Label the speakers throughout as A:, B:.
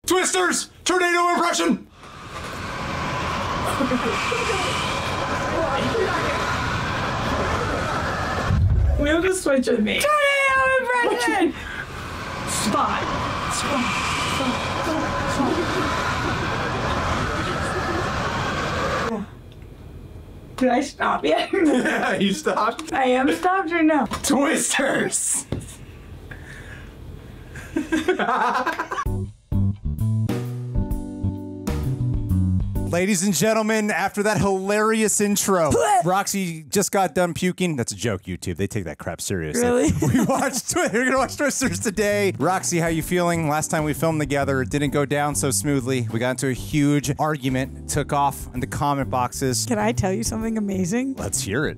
A: Twisters! Tornado impression!
B: We'll just switch with me.
C: Tornado impression!
B: Spot. Did I stop yet?
A: Yeah, you stopped.
B: I am stopped or no?
A: Twisters! Ladies and gentlemen, after that hilarious intro, Roxy just got done puking. That's a joke, YouTube. They take that crap seriously.
C: Really?
A: We're gonna watch Twisters today. Roxy, how you feeling? Last time we filmed together, it didn't go down so smoothly. We got into a huge argument, took off in the comment boxes.
C: Can I tell you something amazing?
A: Let's hear it.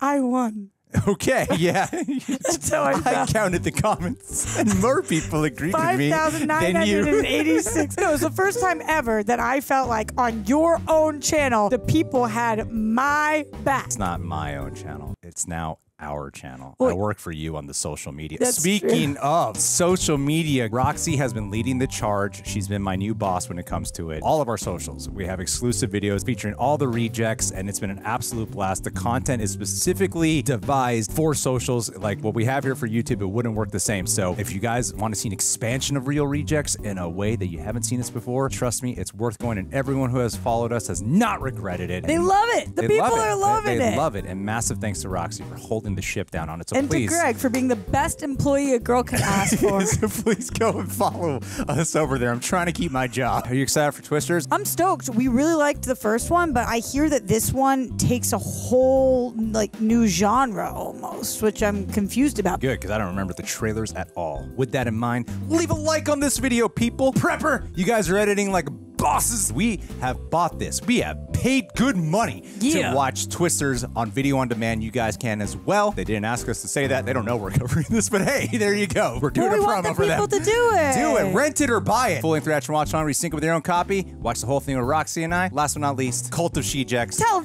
C: I won.
A: Okay, yeah.
C: That's how I
A: I
C: felt.
A: counted the comments, and more people agreed with me than you.
C: 5,986. No, it was the first time ever that I felt like on your own channel, the people had my back.
A: It's not my own channel. It's now our channel.
C: Well,
A: I work for you on the social media.
C: That's
A: Speaking
C: true.
A: of social media, Roxy has been leading the charge. She's been my new boss when it comes to it. All of our socials, we have exclusive videos featuring all the rejects, and it's been an absolute blast. The content is specifically devised for socials. Like what we have here for YouTube, it wouldn't work the same. So if you guys want to see an expansion of Real Rejects in a way that you haven't seen us before, trust me, it's worth going, and everyone who has followed us has not regretted it.
C: They love it. The
A: They
C: people
A: love it.
C: are loving
A: They
C: it.
A: love it. And massive thanks to Roxy for holding the ship down on it. So
C: And
A: please,
C: to Greg for being the best employee a girl could ask for.
A: so please go and follow us over there. I'm trying to keep my job. Are you excited for Twisters?
C: I'm stoked. We really liked the first one, but I hear that this one takes a whole like new genre almost, which I'm confused about.
A: Good, because I don't remember the trailers at all. With that in mind, leave a like on this video, people. Prepper, you guys are editing like bosses. We have bought this. We have paid good money
C: Yeah.
A: to watch Twisters on video on demand. You guys can as well. They didn't ask us to say that. They don't know we're covering this, but hey, there you go. We're doing
C: Well, we
A: a
C: want the
A: promo for them.
C: people to do it.
A: Do it. Rent it or buy it. Full-length reaction watch on, resync it with your own copy. Watch the whole thing with Roxy and I. Last but not least, Cult of She-Jecks.
C: Tell him.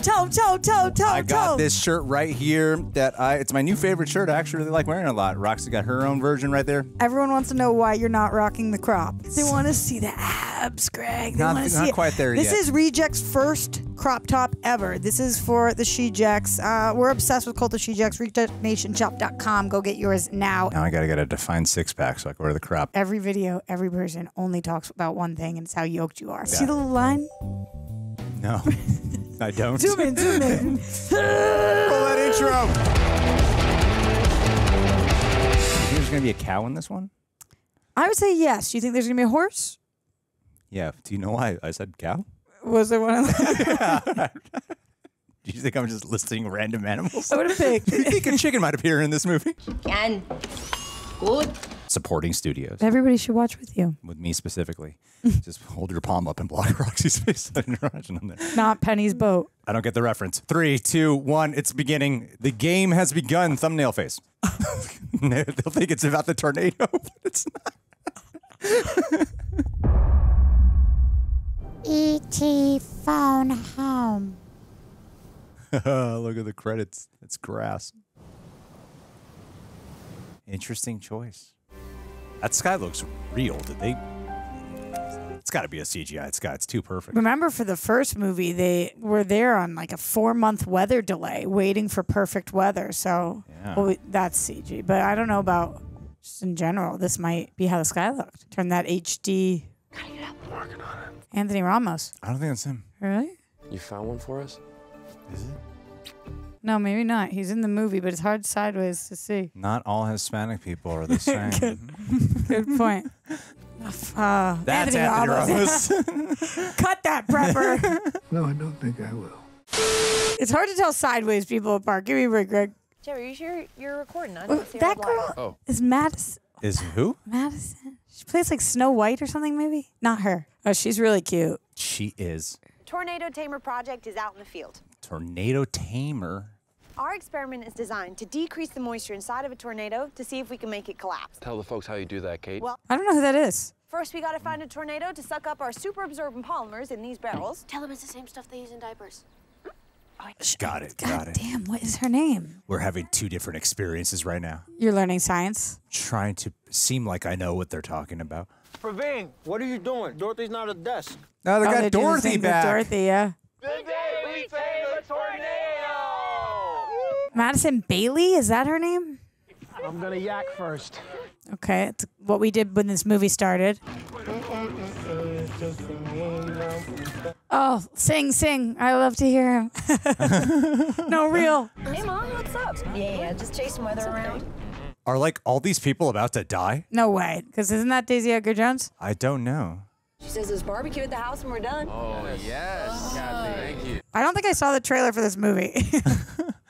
A: I got this shirt right here that it's my new favorite shirt. I actually really like wearing it a lot. Roxy got her own version right there.
C: Everyone wants to know why you're not rocking the crop. They want to see the abs, Greg. They
A: Not-
C: want to
A: not
C: see it.
A: quite there
C: This
A: yet.
C: is Reject's first crop top ever. This is for the She-Jecks. We're obsessed with Cult of She-Jecks. RejectNationShop.com. Go get yours now.
A: Now I gotta get a defined six-pack so I can wear the crop.
C: Every video, every person only talks about one thing, and it's how yoked you are. See the little line?
A: No, I don't.
C: Zoom in.
A: Roll that intro. You think there's gonna be a cow in this one?
C: I would say yes. Do you think there's going to be a horse?
A: Yeah. Do you know why I said cow?
C: Was there one of them?
A: Do you think I'm just listing random animals?
C: I would have picked.
A: Do you think a chicken might appear in this movie?
D: Can. Good.
A: Supporting studios.
C: Everybody should watch with you.
A: With me specifically. Just hold your palm up and block Roxy's face. I didn't imagine on there.
C: Not Penny's boat.
A: I don't get the reference. 3, 2, 1, it's beginning. The game has begun. Thumbnail face. They'll think it's about the tornado, but it's not.
C: E.T. phone home.
A: Look at the credits. It's grass. Interesting choice. That sky looks real. Did they? It's got to be a CGI sky. It's too perfect.
C: Remember, for the first movie, they were there on like a 4-month weather delay, waiting for perfect weather. So
A: Yeah.
C: well, that's CG. But I don't know about just in general. This might be how the sky looked. Turn that HD.
D: Gotta get up. Working on it.
C: Anthony Ramos.
A: I don't think that's him.
C: Really?
E: You found one for us?
A: Is it?
C: No, maybe not. He's in the movie, but it's hard sideways to see.
A: Not all Hispanic people are the same.
C: Good point.
A: That's
C: Anthony
A: Ramos.
C: Cut that, prepper.
F: No, I don't think I will.
C: It's hard to tell sideways people apart. Give me a break, Greg.
D: Jerry, you sure you're recording? I don't see
C: That
D: her
C: girl
E: Oh.
C: is Madison.
A: Is who?
C: Madison. She plays like Snow White or something, maybe? Not her. Oh, she's really cute.
A: She is.
G: Tornado Tamer project is out in the field.
A: Tornado Tamer.
G: Our experiment is designed to decrease the moisture inside of a tornado to see if we can make it collapse.
E: Tell the folks how you do that, Kate.
G: Well,
C: I don't know who that is.
G: first we gotta find a tornado to suck up our super absorbent polymers in these barrels.
D: Tell them it's the same stuff they use in diapers.
A: Got it.
C: God
A: Got it.
C: damn, what is her name?
A: We're having two different experiences right now.
C: You're learning science.
A: Trying to seem like I know what they're talking about.
H: Praveen, what are you doing? Dorothy's not at the desk.
A: No, they got Dorothy back.
C: Dorothy, yeah.
H: The day we tame the tornado!
C: Madison Bailey, is that her name?
H: I'm gonna yak first.
C: Okay, it's what we did when this movie started. Oh, sing. I love to hear him. No, real.
G: Hey, Mom, what's up? Yeah, just chasing weather around.
A: Are like all these people about to die?
C: No way. Because isn't that Daisy Edgar Jones?
A: I don't know.
G: She says there's barbecue at the house when we're done.
E: Oh, yes. Kathy, thank you.
C: I don't think I saw the trailer for this movie.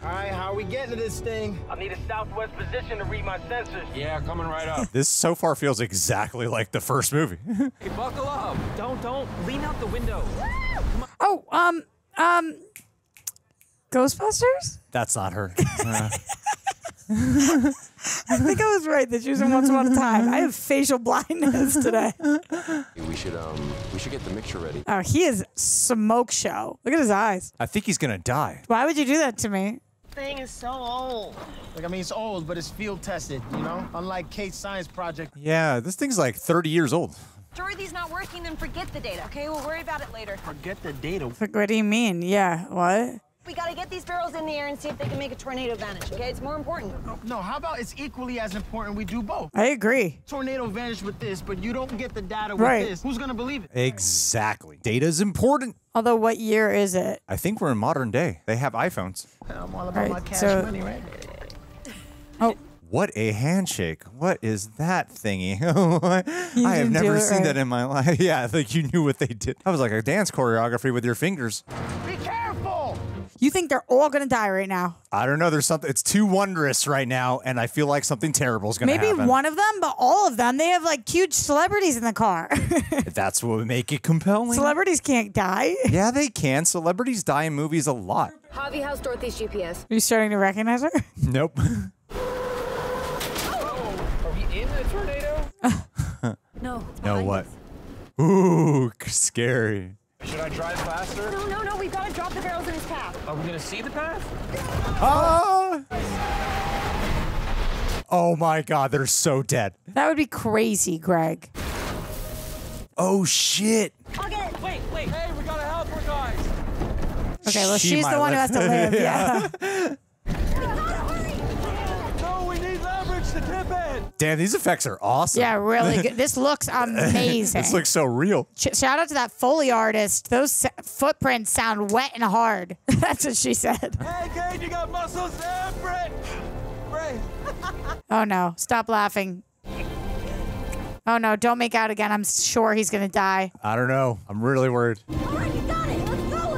H: All right, how are we getting to this thing? I need a southwest position to read my sensors. Yeah, coming right up.
A: This so far feels exactly like the first movie.
H: Hey, buckle up. Don't. Lean out the window.
C: Oh, Ghostbusters?
A: That's not her.
C: I think I was right that she was in Once Upon a Time. I have facial blindness today.
E: We should get the mixture ready.
C: Oh, he is smoke show. Look at his eyes.
A: I think he's gonna die.
C: Why would you do that to me?
H: Thing is so old. Like, I mean, it's old, but it's field tested, you know? Unlike Kate's science project.
A: Yeah, this thing's like 30 years old.
G: Dorothy's not working, then forget the data, okay? We'll worry about it later.
H: Forget the data.
C: What do you mean? Yeah, what?
G: We gotta get these barrels in the air and see if they can make a tornado vanish, okay? It's more important.
H: No, how about it's equally as important we do both?
C: I agree.
H: Tornado vanished with this, but you don't get the data with
C: Right.
H: this. Who's gonna believe it?
A: Exactly. Data's important.
C: Although, what year is it?
A: I think we're in modern day. They have iPhones.
H: I'm all about
C: Right,
H: my cash
C: so-
H: money, right?
C: Oh,
A: What a handshake. What is that thingy? I have
C: didn't do
A: never
C: it
A: seen
C: right.
A: that in my life. Yeah, I think you knew what they did. That was like a dance choreography with your fingers.
H: Be careful!
C: you think they're all gonna die right now?
A: I don't know. There's something. It's too wondrous right now, and I feel like something terrible is going to
C: Maybe
A: happen.
C: one of them, but all of them. They have like huge celebrities in the car.
A: That's what would make it compelling.
C: Celebrities can't die.
A: Yeah, they can. Celebrities die in movies a lot.
D: Javi, how's Dorothy's GPS?
C: Are you starting to recognize her?
A: Nope.
H: Are we in a tornado?
D: No.
A: No, what? Ooh, scary.
H: Should I drive faster?
G: No, we've gotta drop the barrels in his path.
H: Are we gonna see the path?
A: Ah! Oh my God, they're so dead.
C: That would be crazy, Greg.
A: Oh shit.
G: I'll get it.
H: Wait, hey, we gotta help her, guys.
C: Okay, well,
A: She
C: she's
A: might
C: the one who has to live. Yeah.
H: No, we need leverage to tip it.
A: Damn, these effects are awesome.
C: Yeah, really good. This looks amazing.
A: This looks so real.
C: Shout out to that Foley artist. Those footprints sound wet and hard. That's what she said.
H: Hey, Kate, you got muscles there, Brett.
C: Oh no, stop laughing. Oh no, don't make out again. I'm sure he's gonna die.
A: I don't know. I'm really worried.
G: All right, you got it. Let's go.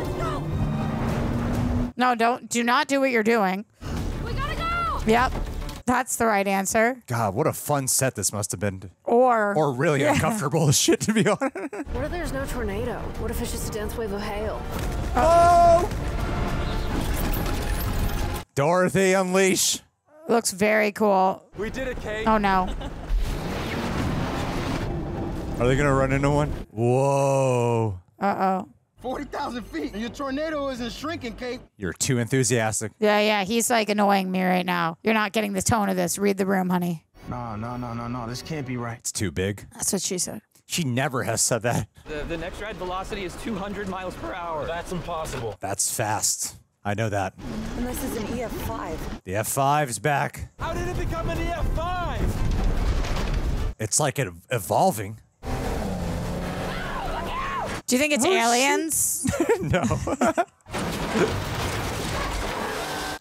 C: No, do not do what you're doing.
G: We gotta go.
C: Yep. That's the right answer.
A: God, what a fun set this must have been.
C: Or
A: really uncomfortable as shit, to be honest.
D: What if there's no tornado? What if it's just a dense wave of hail?
A: Oh! Dorothy, unleash.
C: looks very cool.
H: We did it, Kate.
C: Oh no.
A: Are they gonna run into one? Whoa.
C: Uh-oh.
H: 40,000 feet. And your tornado isn't shrinking, Kate.
A: You're too enthusiastic.
C: Yeah, he's like annoying me right now. You're not getting the tone of this. Read the room, honey.
H: No. This can't be right.
A: It's too big.
C: That's what she said.
A: She never has said that.
I: The next ride velocity is 200 miles per hour.
H: That's impossible.
A: That's fast. I know that.
G: And this is an EF5.
A: The F5 is back.
H: How did it become an EF5?
A: It's like it evolving.
C: Do you think it's aliens?
A: No.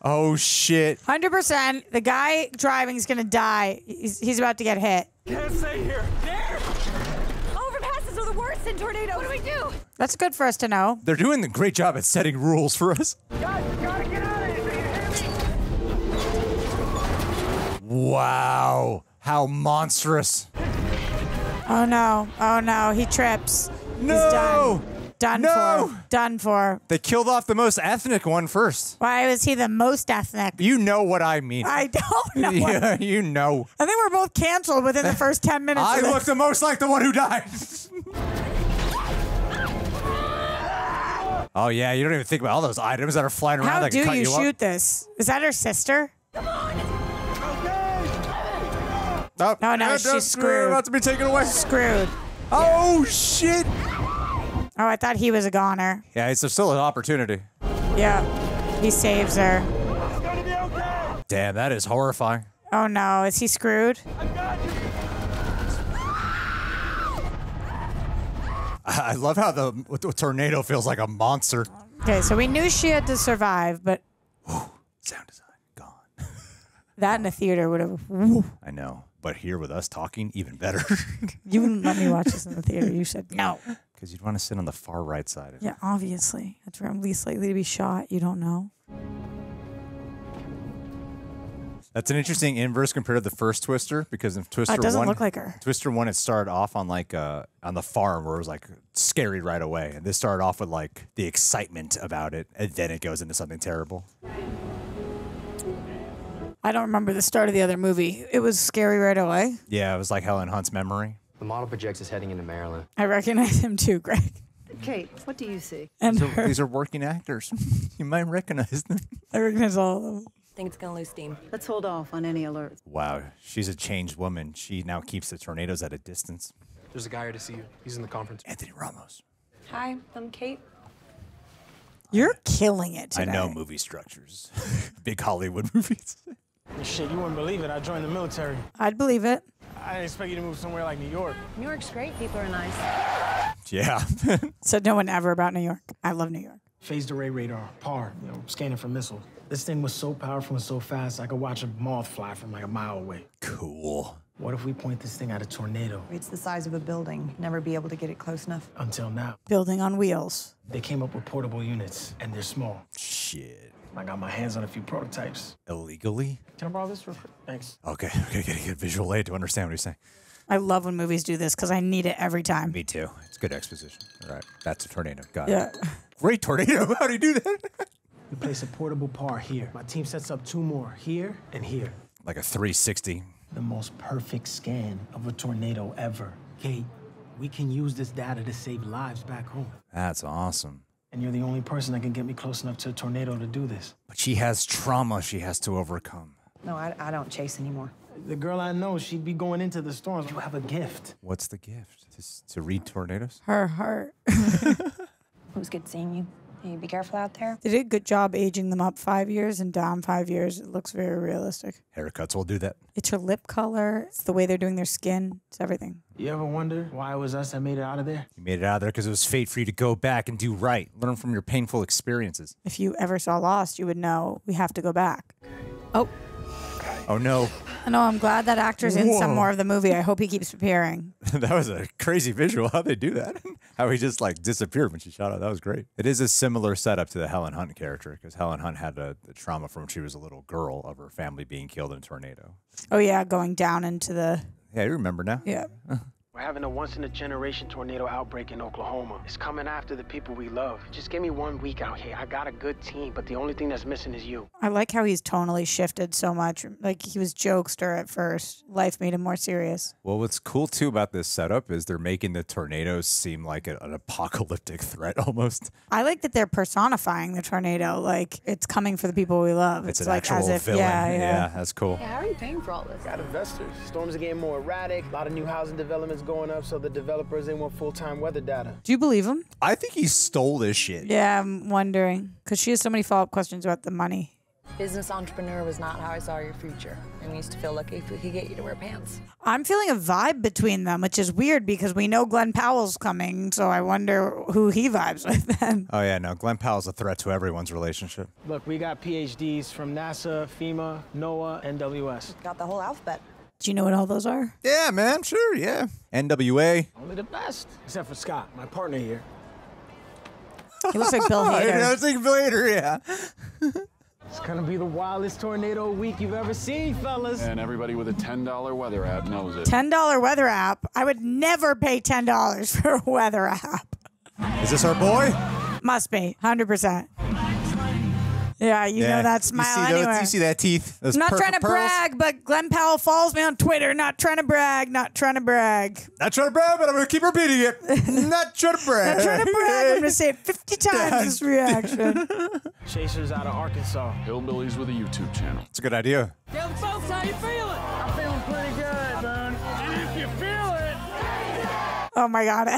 A: Oh shit.
C: 100%. The guy driving is gonna die. He's about to get hit.
H: Can't stay here. There!
G: Overpasses are the worst in tornadoes. What do we do?
C: That's good for us to know.
A: They're doing a great job at setting rules for us.
H: Guys, you gotta get out of here. You hear me?
A: Wow. How monstrous.
C: Oh no, he trips.
A: No!
C: He's done. Done
A: No!
C: for. Done for.
A: They killed off the most ethnic one first.
C: Why was he the most ethnic?
A: You know what I mean.
C: I don't know.
A: Yeah, you know.
C: I think we're both canceled within the first 10 minutes.
A: I
C: of this.
A: look the most like the one who died. Oh yeah, you don't even think about all those items that are flying around
C: How
A: that can
C: do
A: cut
C: you
A: you
C: shoot
A: up.
C: this? Is that her sister?
A: Oh,
C: no, she's screwed.
A: About to be taken away.
C: Screwed.
A: Oh, shit.
C: Oh, I thought he was a goner.
A: Yeah, it's still an opportunity.
C: Yeah. He saves her.
H: It's gonna be okay.
A: Damn, that is horrifying.
C: Oh, no. Is he screwed?
H: I got you.
A: I love how the tornado feels like a monster.
C: Okay, so we knew she had to survive, but
A: Sound design gone.
C: that in a theater would have...
A: I know, but here with us talking, even better.
C: You wouldn't let me watch this in the theater. You said no.
A: Because you'd want to sit on the far right side.
C: Yeah, obviously. That's where I'm least likely to be shot. You don't know.
A: That's an interesting inverse compared to the first Twister, because in Twister 1...
C: It doesn't look like her.
A: Twister 1, it started off on like on the farm where it was like scary right away. And this started off with like the excitement about it, and then it goes into something terrible.
C: I don't remember the start of the other movie. It was scary right away.
A: Yeah, it was like Helen Hunt's Memory.
E: The model projects is heading into Maryland.
C: I recognize him too, Greg.
D: Kate, what do you see?
C: And
A: These are working actors. You might recognize them.
C: I recognize all of them.
D: Think it's gonna lose steam.
J: Let's hold off on any alerts.
A: Wow, she's a changed woman. She now keeps the tornadoes at a distance.
I: There's a guy here to see you. He's in the conference.
A: Anthony Ramos.
D: Hi, I'm Kate.
C: You're killing it today.
A: I know movie structures. Big Hollywood movies.
H: Shit, you wouldn't believe it. I joined the military.
C: I'd believe it.
H: I didn't expect you to move somewhere like New York.
D: New York's great. People are nice.
A: Yeah.
C: Said no one ever about New York. I love New York.
H: Phased array radar, PAR, scanning for missiles. This thing was so powerful and so fast, I could watch a moth fly from like a mile away.
A: Cool.
H: What if we point this thing at a tornado?
J: It's the size of a building. Never be able to get it close enough.
H: Until now.
C: Building on wheels.
H: They came up with portable units, and they're small.
A: Shit.
H: I got my hands on a few prototypes.
A: Illegally?
H: Can I borrow this real quick? Thanks.
A: Okay, getting a good visual aid to understand what he's saying.
C: I love when movies do this because I need it every time.
A: Me too. It's good exposition. All right, that's a tornado. Got it.
C: Yeah.
A: Great tornado. How do you do that?
H: We place a portable PAR here. My team sets up 2 more, here and here.
A: Like a 360.
H: The most perfect scan of a tornado ever. Kate, we can use this data to save lives back home.
A: That's awesome.
H: And you're the only person that can get me close enough to a tornado to do this.
A: But she has trauma she has to overcome.
J: No, I don't chase anymore.
H: The girl I know, she'd be going into the storms. You have a gift.
A: What's the gift? To read tornadoes?
C: Her heart.
G: It was good seeing you. Hey, be careful out there.
C: They did a good job aging them up 5 years and down 5 years. It looks very realistic.
A: Haircuts will do that.
C: It's her lip color. It's the way they're doing their skin. It's everything.
H: You ever wonder why it was us that made it out of there?
A: You made it out of there because it was fate for you to go back and do right. Learn from your painful experiences.
C: If you ever saw Lost, you would know we have to go back. Oh.
A: Oh, no.
C: I know. I'm glad that actor's in some
A: Whoa.
C: more of the movie. I hope he keeps appearing.
A: That was a crazy visual. How'd they do that? How he just like disappeared when she shot out. That was great. It is a similar setup to the Helen Hunt character because Helen Hunt had the trauma from when she was a little girl of her family being killed in a tornado.
C: Oh, yeah. Going down into the...
A: Yeah, you remember now.
C: Yeah.
H: We're having a once-in-a-generation tornado outbreak in Oklahoma. It's coming after the people we love. Just give me 1 week out here. I got a good team, but the only thing that's missing is you.
C: I like how he's tonally shifted so much. Like, he was jokester at first. Life made him more serious.
A: Well, what's cool, too, about this setup is they're making the tornadoes seem like an apocalyptic threat almost.
C: I like that they're personifying the tornado. Like, it's coming for the people we love.
A: It's an
C: like
A: actual
C: as if,
A: villain.
C: Yeah.
A: That's cool.
D: Yeah, how are you paying for all this?
H: Got investors. Storms are getting more erratic. A lot of new housing developments going up, so the developers, they want full-time weather data.
C: Do you believe him?
A: I think he stole this shit.
C: Yeah, I'm wondering. Because she has so many follow-up questions about the money.
D: Business entrepreneur was not how I saw your future. I used to feel lucky if we could get you to wear pants.
C: I'm feeling a vibe between them, which is weird because we know Glen Powell's coming, so I wonder who he vibes with then.
A: Oh, yeah, no. Glen Powell's a threat to everyone's relationship.
H: Look, we got PhDs from NASA, FEMA, NOAA, NWS.
J: Got the whole alphabet.
C: Do you know what all those are?
A: Yeah, man, sure, yeah. NWA.
H: Only the best. Except for Scott, my partner here.
C: He looks like Bill Hader.
A: I was like Bill Hader, yeah.
H: It's gonna be the wildest tornado week you've ever seen, fellas.
K: And everybody with a $10 weather app knows it.
C: $10 weather app? I would never pay $10 for a weather app.
A: Is this our boy?
C: Must be, 100%. Yeah, you know that smile anywhere.
A: You see that teeth? Those
C: I'm not trying to
A: pearls?
C: brag, but Glen Powell follows me on Twitter. Not trying to brag, not trying to brag.
A: Not trying to brag, but I'm going to keep repeating it. Not trying to brag.
C: Not trying to brag. I'm going to say it 50 times this reaction.
H: Chasers out of Arkansas.
K: Hillbillies with a YouTube channel.
A: It's a good idea.
I: Young folks, how you feeling?
H: I'm feeling pretty good,
C: Oh my God.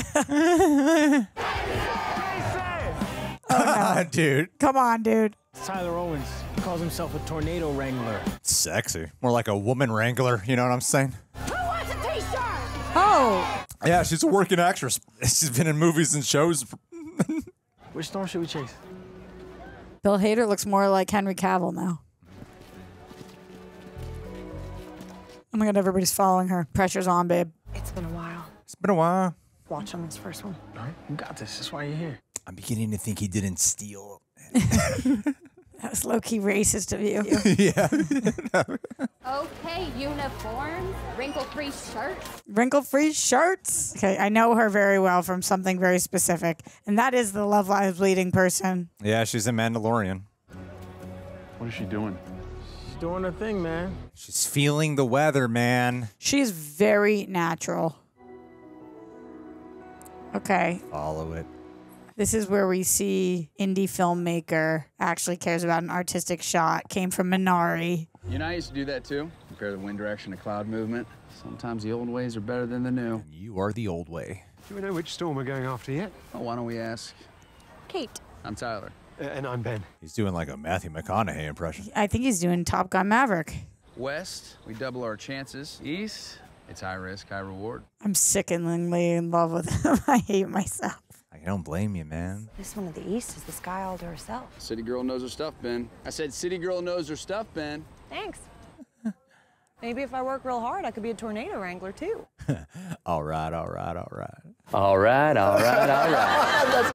A: Oh, no. Dude.
C: Come on, dude.
H: Tyler Owens calls himself a tornado wrangler.
A: Sexy. More like a woman wrangler, you know what I'm saying?
G: Who wants a t-shirt?
C: Oh.
A: Yeah, she's a working actress. She's been in movies and shows.
H: Which storm should we chase?
C: Bill Hader looks more like Henry Cavill now. Oh my God, everybody's following her. Pressure's on, babe.
J: It's been a while.
A: It's been a while.
J: Watch on this first one.
H: All right, you got this. That's why you're here.
A: I'm beginning to think he didn't steal.
C: That was low-key racist of you.
A: Yeah.
L: Okay, uniforms, wrinkle-free shirts.
C: Wrinkle-free shirts? Okay, I know her very well from something very specific, and that is the Love Lives Bleeding person.
A: Yeah, she's a Mandalorian.
K: What is she doing?
H: She's doing her thing, man.
A: She's feeling the weather, man.
C: She's very natural. Okay.
A: Follow it.
C: This is where we see indie filmmaker actually cares about an artistic shot. Came from Minari.
M: You know, I used to do that too. Compare the wind direction to cloud movement. Sometimes the old ways are better than the new.
A: You are the old way.
F: Do we know which storm we're going after yet?
M: Oh, why don't we ask?
L: Kate.
M: I'm Tyler.
F: And I'm Ben.
A: He's doing like a Matthew McConaughey impression.
C: I think he's doing Top Gun Maverick.
M: West, we double our chances. East, it's high risk, high reward.
C: I'm sickeningly in love with him. I hate myself.
A: I don't blame you, man.
G: This one of the East is the sky all to herself.
M: City girl knows her stuff, Ben. I said city girl knows her stuff, Ben.
G: Thanks. Maybe if I work real hard, I could be a tornado wrangler, too.
A: All right, all right, all right.
E: All right, all right, all right.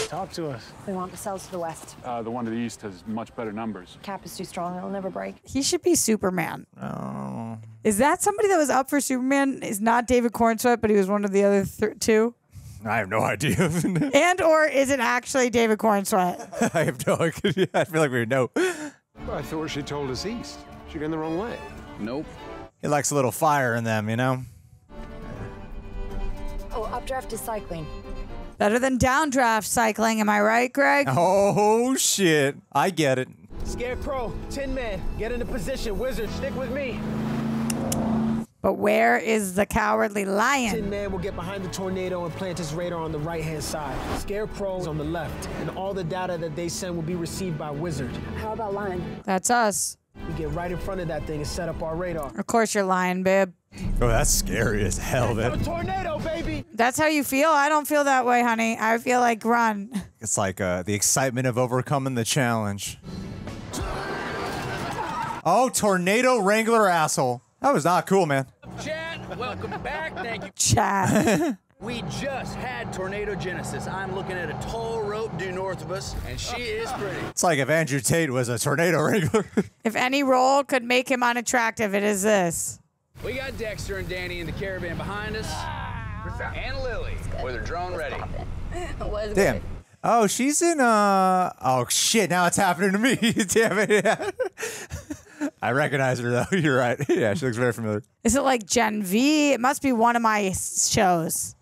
H: Talk to us.
G: We want the cells to the west.
K: The one to the east has much better numbers.
G: Cap is too strong, it'll never break.
C: He should be Superman.
A: Oh.
C: Is that somebody that was up for Superman? Is not David Cornsweet, but he was one of the other two?
A: I have no idea.
C: And or is it actually David Cornsweet?
A: I have no idea. I feel like we would know.
F: Well, I thought she told us east. She going the wrong way.
M: Nope.
A: He likes a little fire in them, you know?
D: Oh, updraft is cycling.
C: Better than downdraft cycling, am I right, Greg?
A: Oh, shit. I get it.
H: Scarecrow, 10 men, get into position. Wizard, stick with me.
C: But where is the cowardly lion?
H: 10 men will get behind the tornado and plant his radar on the right-hand side. Scarecrow is on the left, and all the data that they send will be received by Wizard.
L: How about Lion?
C: That's us.
H: We get right in front of that thing and set up our radar.
C: Of course you're lying, babe.
A: Oh, that's scary as hell,
H: A
A: man.
H: tornado, baby!
C: That's how you feel? I don't feel that way, honey. I feel like run.
A: It's like the excitement of overcoming the challenge. Oh, tornado wrangler asshole. That was not cool, man.
M: Chat, welcome back. Thank you.
C: Chat.
M: We just had tornado genesis. I'm looking at a tall rope due north of us, and she is pretty.
A: It's like if Andrew Tate was a tornado wrangler.
C: If any role could make him unattractive, it is this.
M: We got Dexter and Danny in the caravan behind us. And Lily with her drone ready.
L: Was
A: Damn.
L: good.
A: Oh, she's in, oh, shit, now it's happening to me. Damn it, yeah. I recognize her, though. You're right. Yeah, she looks very familiar.
C: Is it like Gen V? It must be one of my shows.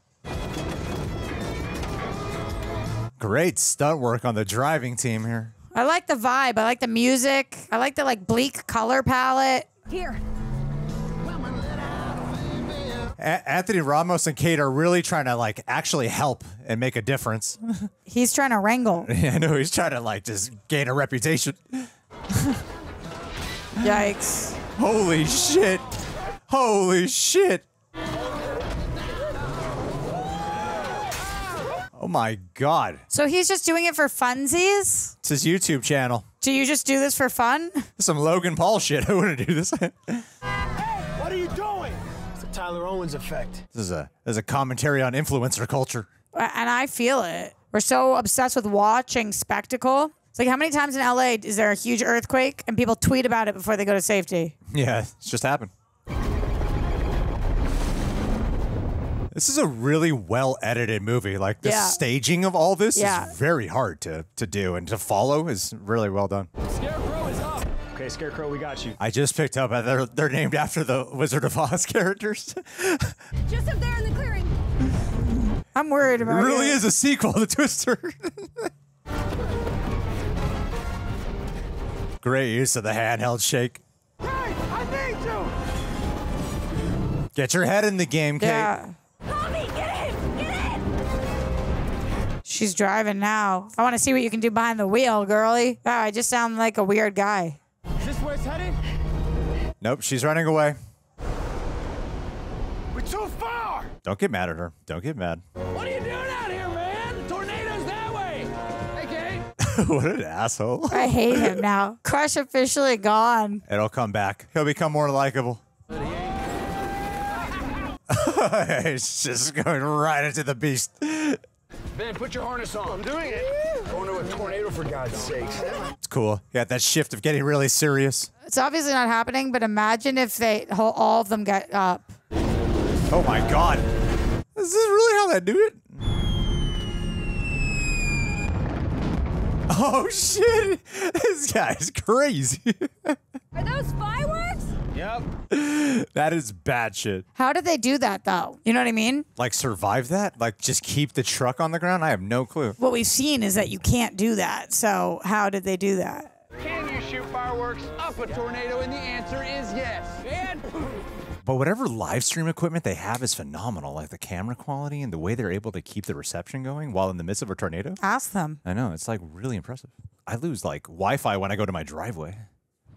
A: Great stunt work on the driving team here.
C: I like the vibe. I like the music. I like the like bleak color palette.
G: Here.
A: Anthony Ramos and Kate are really trying to like actually help and make a difference.
C: He's trying to wrangle.
A: Yeah, I know. He's trying to like just gain a reputation.
C: Yikes.
A: Holy shit. Holy shit. Oh my God.
C: So he's just doing it for funsies?
A: It's his YouTube channel.
C: Do you just do this for fun?
A: Some Logan Paul shit. I wouldn't do this.
H: What are you doing? It's the Tyler Owens effect.
A: This is a commentary on influencer culture.
C: And I feel it. We're so obsessed with watching spectacle. It's like, how many times in LA is there a huge earthquake and people tweet about it before they go to safety?
A: Yeah, it's just happened. This is a really well-edited movie. Like, the staging of all this is very hard to do, and to follow is really well done.
H: Scarecrow is up. Okay, Scarecrow, we got you.
A: I just picked up that they're named after the Wizard of Oz characters.
L: Just up there in the clearing.
C: I'm worried about it.
A: It really is a sequel to Twister. Great use of the handheld shake.
H: Hey, I need you!
A: Get your head in the game, Kate.
C: Yeah.
L: Mommy, get
C: She's driving now. I want to see what you can do behind the wheel, girly. Wow, I just sound like a weird guy.
N: Is this where it's headed?
A: Nope, she's running away.
N: We're too far!
A: Don't get mad at her. Don't get mad.
N: What are you doing out here, man? The tornado's that way! Hey, Kate!
A: What an asshole.
C: I hate him now. Crush officially gone.
A: It'll come back. He'll become more likable. It's just going right into the beast.
M: Ben, put your harness on. I'm doing it. Going to a tornado, for God's sakes.
A: It's cool. You got that shift of getting really serious.
C: It's obviously not happening, but imagine if all of them get up.
A: Oh my God. Is this really how they do it? Oh shit. This guy's crazy.
L: Are those fireworks?
M: Yep.
A: That is bad shit.
C: How did they do that, though? You know what I mean?
A: Like survive that? Like just keep the truck on the ground? I have no clue.
C: What we've seen is that you can't do that. So how did they do that?
M: Can you shoot fireworks up a tornado? And the answer is yes. And
A: But whatever live stream equipment they have is phenomenal. Like the camera quality and the way they're able to keep the reception going while in the midst of a tornado.
C: Ask them.
A: I know. It's like really impressive. I lose like Wi-Fi when I go to my driveway.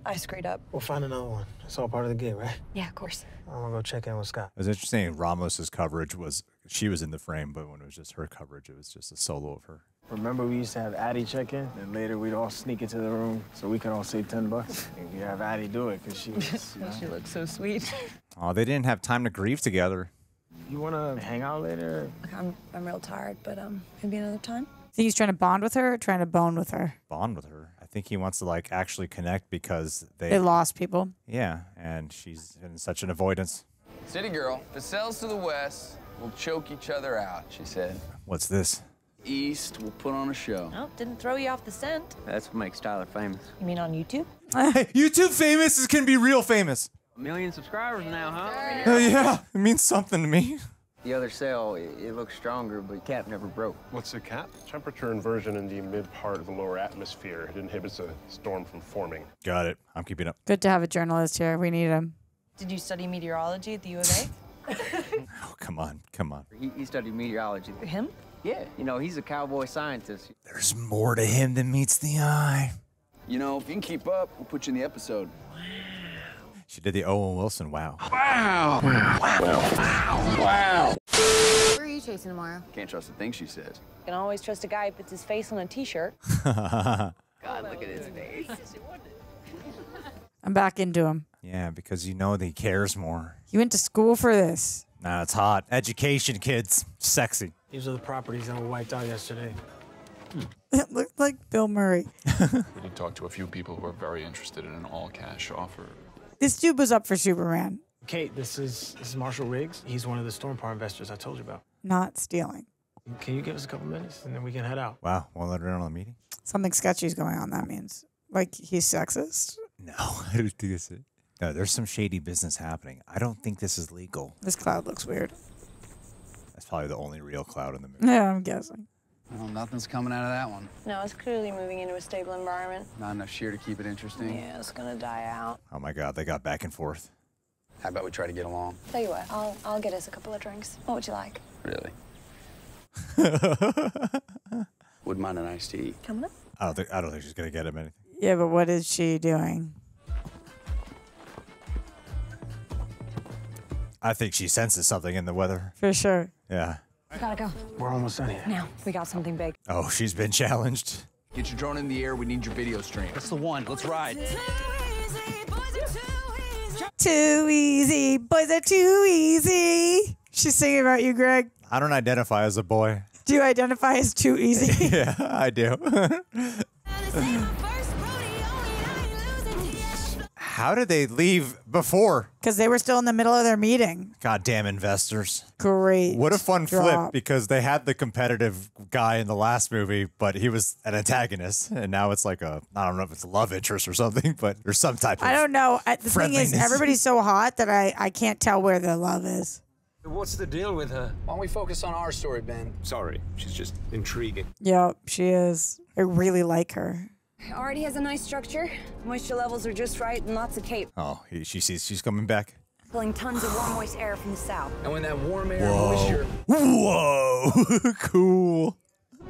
D: I screwed up.
H: We'll find another one. It's all part of the gig, right?
D: Yeah, of course.
H: I'm gonna go check in with Scott.
A: It was interesting. Ramos's coverage was, she was in the frame, but when it was just her coverage, it was just a solo of her.
H: Remember we used to have Addie check in, and later we'd all sneak into the room so we could all save $10. And you have Addie do it because she was, you know.
D: She looks so sweet.
A: Oh, they didn't have time to grieve together.
H: You wanna hang out later?
D: I'm real tired, but maybe another time.
C: Think he's trying to bond with her or trying to bone with her?
A: Bond with her. I think he wants to like actually connect because
C: They lost people.
A: Yeah, and she's in such an avoidance.
O: City girl, if it sails to the west, we'll choke each other out, she said.
A: What's this?
O: East, we'll put on a show.
D: Oh, didn't throw you off the scent.
E: That's what makes Tyler famous.
D: You mean on YouTube?
A: YouTube famous can be real famous.
E: 1 million subscribers now, huh?
A: Yeah, it means something to me.
E: The other sail, it looks stronger, but cap never broke.
F: What's the cap? Temperature inversion in the mid part of the lower atmosphere. It inhibits a storm from forming.
A: Got it. I'm keeping up.
C: Good to have a journalist here. We need him.
D: Did you study meteorology at the U of A?
A: Oh, come on, come on.
E: He studied meteorology.
D: Him?
E: Yeah, you know, he's a cowboy scientist.
A: There's more to him than meets the eye.
O: You know, if you can keep up, we'll put you in the episode.
A: She did the Owen Wilson wow.
O: Wow! Wow! Wow! Wow!
L: Where are you chasing tomorrow?
O: Can't trust the things she says.
D: You can always trust a guy who puts his face on a t-shirt.
E: God, look at his face.
C: I'm back into him.
A: Yeah, because you know that he cares more.
C: You went to school for this.
A: Nah, it's hot. Education, kids. Sexy.
H: These are the properties that were wiped out yesterday.
C: It looked like Bill Murray.
K: We did talk to a few people who are very interested in an all-cash offer.
C: This dude was up for Superman.
H: Kate, this is Marshall Riggs. He's one of the storm power investors I told you about.
C: Not stealing.
H: Can you give us a couple minutes and then we can head out?
A: Wow, won't let her in on the meeting?
C: Something sketchy is going on, that means. Like, he's sexist?
A: No, I don't think that's it. No, there's some shady business happening. I don't think this is legal.
C: This cloud looks weird.
A: That's probably the only real cloud in the movie.
C: Yeah, I'm guessing.
O: Well, nothing's coming out of that one.
D: No, it's clearly moving into a stable environment.
O: Not enough shear to keep it interesting.
D: Yeah, it's gonna die out.
A: Oh my God, they got back and forth.
O: How about we try to get along?
D: Tell you what, I'll get us a couple of drinks. What would you like?
O: Really? Wouldn't mind an iced tea.
D: Coming up?
A: I don't think she's gonna get him anything.
C: Yeah, but what is she doing?
A: I think she senses something in the weather.
C: For sure.
A: Yeah.
D: We gotta go.
H: We're almost done here.
D: Now, we got something big.
A: Oh, she's been challenged.
O: Get your drone in the air. We need your video stream.
M: That's the one. Let's ride.
C: Too easy. Boys are too easy. She's singing about you, Greg.
A: I don't identify as a boy.
C: Do you identify as too easy?
A: Yeah, I do. How did they leave before?
C: Because they were still in the middle of their meeting.
A: Goddamn investors.
C: Great.
A: What a fun
C: drop.
A: flip, because they had the competitive guy in the last movie, but he was an antagonist. And now it's like a, I don't know if it's a love interest or something, but there's some type of
C: I don't know. The thing is,
A: friendliness.
C: everybody's so hot that I can't tell where the love is.
N: What's the deal with her?
O: Why don't we focus on our story, Ben?
N: Sorry, she's just intriguing.
C: Yep, she is. I really like her.
L: Already has a nice structure. Moisture levels are just right and lots of cape.
A: Oh, she sees she's coming back.
L: Pulling tons of warm, moist air from the south.
M: And when that warm air
A: Whoa.
M: moisture...
A: Whoa. Cool.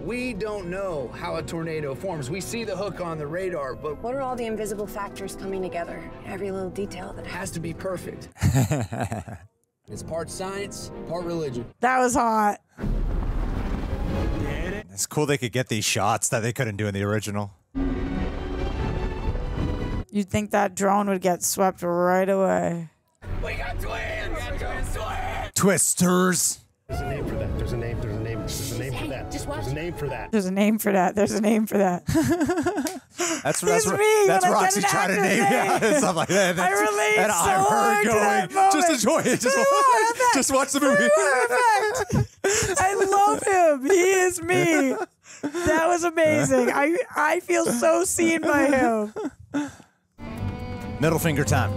M: We don't know how a tornado forms. We see the hook on the radar, but
J: What are all the invisible factors coming together? Every little detail that
M: has to be perfect. It's part science, part religion.
C: That was hot.
A: It's cool they could get these shots that they couldn't do in the original.
C: You'd think that drone would get swept right away.
N: We got twins! We got twins!
A: Twisters.
F: There's a name for that. There's a name for that. There's a name for that.
C: There's a name for that. There's a name for that.
A: That's
C: me
A: that's
C: when I
A: Roxy
C: get an
A: trying to
C: actor's
A: name
C: name.
A: and stuff like that.
C: I relate
A: and
C: so
A: I'm
C: hard
A: her
C: to that
A: going,
C: moment.
A: just enjoy it. Just watch the movie.
C: Perfect. I love him. He is me. That was amazing. I feel so seen by him.
A: Middle finger time.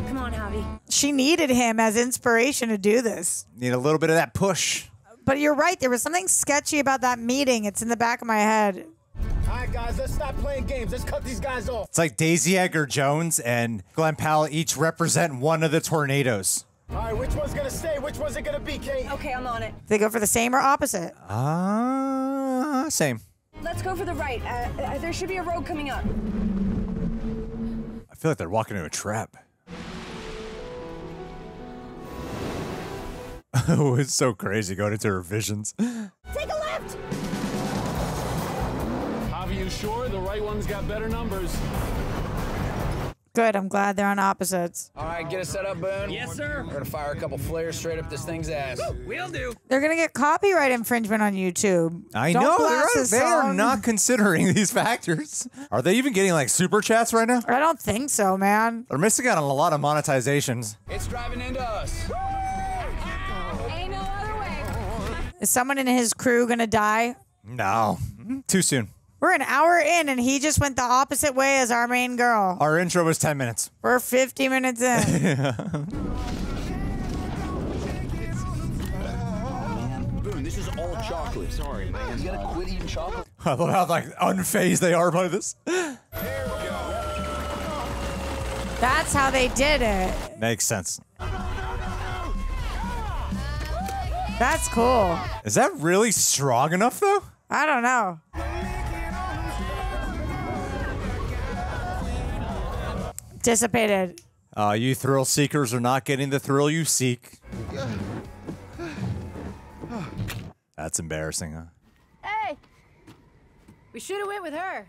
J: Come on, Javi.
C: She needed him as inspiration to do this.
A: Need a little bit of that push.
C: But you're right. There was something sketchy about that meeting. It's in the back of my head.
N: All right, guys, let's stop playing games. Let's cut these guys off.
A: It's like Daisy Edgar Jones and Glen Powell each represent one of the tornadoes.
N: All right, which one's gonna stay? Which one's it gonna be, Kate?
J: Okay, I'm on it.
C: They go for the same or opposite?
A: Same.
J: Let's go for the right. There should be a road coming up.
A: I feel like they're walking into a trap. Oh, it's so crazy going into her visions.
L: Take a left!
I: Javi, you sure? The right one's got better numbers.
C: Good. I'm glad they're on opposites.
M: All right, get us set up, Boone.
N: Yes, sir.
M: We're gonna fire a couple flares straight up this thing's ass.
N: We'll do.
C: They're going to get copyright infringement on YouTube.
A: I
C: Don't
A: know.
C: blast this
A: They are
C: song.
A: not considering these factors. Are they even getting like super chats right now?
C: I don't think so, man.
A: They're missing out on a lot of monetizations.
M: It's driving into us.
L: Ain't no other way.
C: Is someone in his crew going to die?
A: No. Too soon.
C: We're an hour in, and he just went the opposite way as our main girl.
A: Our intro was 10 minutes.
C: We're 50 minutes in.
M: Boone, this is all chocolate. Sorry, man. You gotta quit eating chocolate.
A: I love how like unfazed they are by this.
C: That's how they did it.
A: Makes sense.
C: That's cool.
A: Is that really strong enough though?
C: I don't know. Dissipated.
A: You thrill seekers are not getting the thrill you seek. That's embarrassing, huh?
L: Hey! We should have went with her.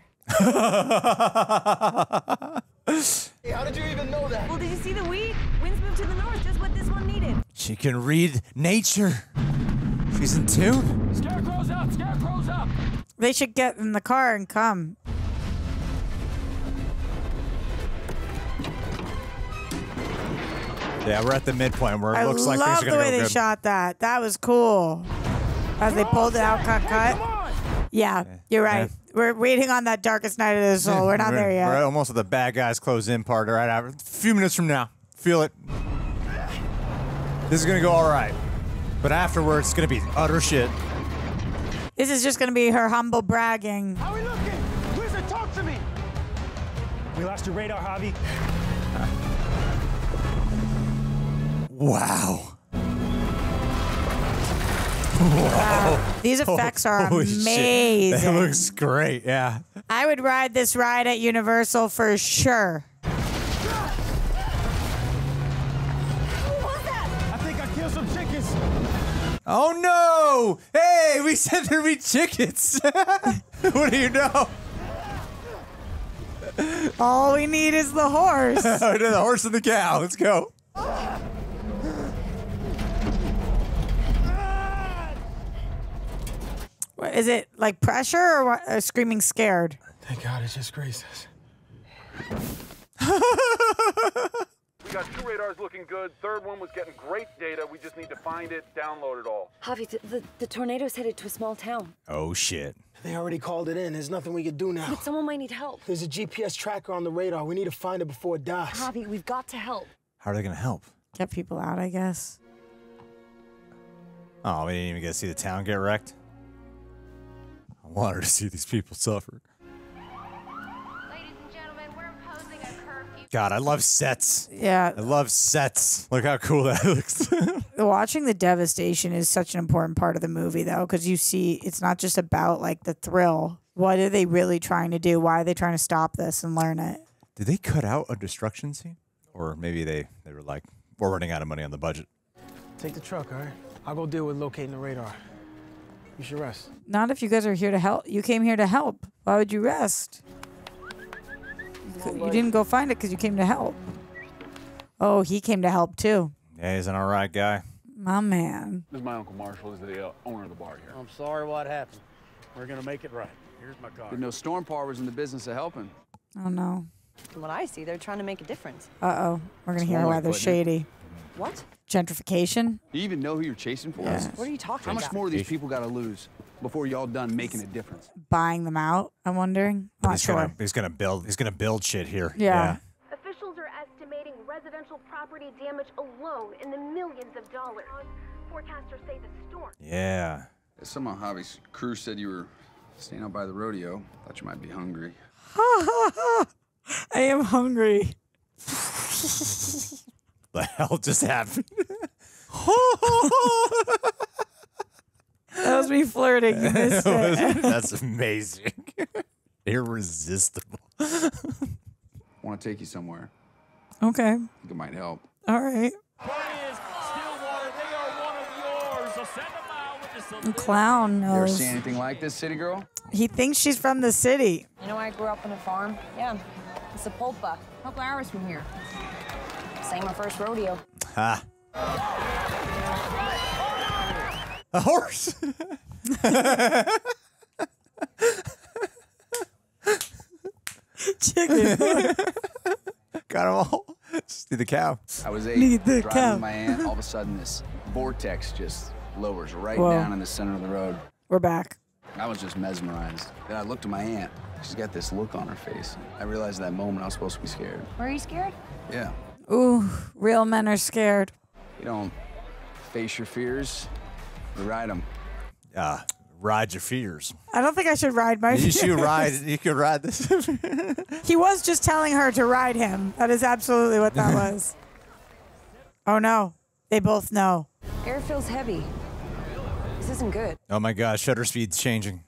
N: Hey, how did you even know that?
J: Well, did you see the weed? Winds moved to the north, just what this one needed.
A: She can read nature. She's in tune.
N: Scarecrow's up! Scarecrow's up!
C: They should get in the car and come.
A: Yeah, we're at the midpoint where it
C: I
A: looks like
C: love
A: things are
C: the
A: gonna
C: way
A: go
C: they
A: good.
C: shot that. That was cool. As they pulled it out, cut. Yeah, you're right.
A: Yeah.
C: We're waiting on that darkest night of the soul. We're not there yet.
A: We're almost at the bad guys close in part right after. A few minutes from now. Feel it. This is gonna go all right. But afterwards, it's gonna be utter shit.
C: This is just going to be her humble bragging.
N: How are we looking? Wizard, talk to me! We lost your radar, Javi.
A: Wow.
C: Wow. These effects are
A: Holy shit.
C: amazing.
A: That looks great, yeah.
C: I would ride this ride at Universal for sure.
N: I think I killed some chickens.
A: Oh no! Hey, we said there'd be chickens. What do you know?
C: All we need is the horse.
A: The horse and the cow. Let's go.
C: What, is it like pressure or what, screaming scared?
N: Thank God it's just graces.
P: We got 2 radars looking good. Third one was getting great data. We just need to find it, download it all.
J: Javi, the tornado's headed to a small town.
A: Oh shit.
N: They already called it in. There's nothing we can do now.
J: But someone might need help.
N: There's a GPS tracker on the radar. We need to find it before it dies.
J: Javi, we've got to help.
A: How are they gonna help?
C: Get people out, I guess.
A: Oh, we didn't even get to see the town get wrecked. I wanted to see these people suffer. God, I love sets.
C: Yeah.
A: I love sets. Look how cool that looks.
C: Watching the devastation is such an important part of the movie, though, because you see it's not just about like the thrill. What are they really trying to do? Why are they trying to stop this and learn it?
A: Did they cut out a destruction scene? Or maybe they were like, we're running out of money on the budget.
Q: Take the truck, all right? I'll go deal with locating the radar. You should rest.
C: Not if you guys are here to help. You came here to help. Why would you rest? You didn't go find it because you came to help. Oh, he came to help too.
A: Yeah, he's an all right guy.
C: My man.
I: This is my Uncle Marshall. He's the owner of the bar here.
M: I'm sorry what happened. We're gonna make it right. Here's my car.
O: Didn't know Storm Par was in the business of helping.
C: Oh no.
G: From what I see, they're trying to make a difference.
C: Uh-oh. We're going to
O: That's
C: hear
O: one way
C: why
O: of
C: they're
O: putting it.
C: shady.
G: What?
C: Gentrification?
O: Do you even know who you're chasing for?
C: Yeah.
G: What are you talking
O: How
G: about?
O: much more of these people got to lose before y'all done making a difference?
C: Buying them out, I'm wondering. Not sure.
A: He's gonna build shit here.
C: Yeah.
L: Officials are estimating residential property damage alone in the millions of dollars. Forecasters say the storm.
A: Yeah.
O: Some of Javi's crew said you were staying out by the rodeo. Thought you might be hungry.
C: I am hungry.
A: The hell just happened?
C: That was me flirting. You missed it.
A: That's amazing. Irresistible.
O: Want to take you somewhere.
C: Okay.
O: I think it might help.
C: All right. Clown
O: You ever
C: knows.
O: see anything like this, city girl?
C: He thinks she's from the city.
D: You know, I grew up on a farm. Yeah, it's a pulpa. Couple hours from here. This ain't my first rodeo.
A: Ha. A horse.
C: Chicken.
A: Got them all. Just need the cow.
O: I was 8,
C: Need the
O: driving
C: cow.
O: with my aunt. All of a sudden, this vortex just lowers right
C: Whoa.
O: down in the center of the road.
C: We're back.
O: I was just mesmerized. Then I looked at my aunt. She's got this look on her face. I realized at that moment I was supposed to be scared.
D: Were you scared?
O: Yeah.
C: Ooh, real men are scared.
O: You don't face your fears, you ride them.
A: Ride your fears.
C: I don't think I should ride my
A: You
C: fears.
A: should ride. You could ride this.
C: He was just telling her to ride him. That is absolutely what that was. Oh no. They both know.
D: Air feels heavy. This isn't good.
A: Oh my God, shutter speed's changing.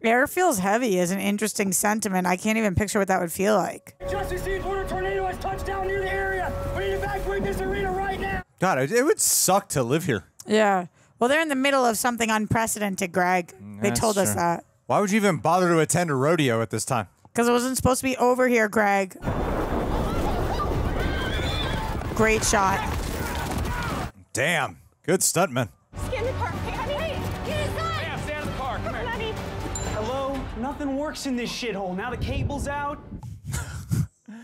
C: Air feels heavy is an interesting sentiment. I can't even picture what that would feel like.
N: Just received order tornado has touched down near the area. We need to evacuate this arena right now.
A: God, it would suck to live here.
C: Yeah. Well, they're in the middle of something unprecedented, Greg. They
A: That's
C: told us
A: true.
C: that.
A: Why would you even bother to attend a rodeo at this time?
C: Because it wasn't supposed to be over here, Greg. Great shot.
A: Damn. Good stuntman.
L: Get in the car. Hey, honey, get inside.
N: Yeah, stay out of the car. Come here.
L: Honey.
N: Hello? Nothing works in this shithole. Now the cable's out.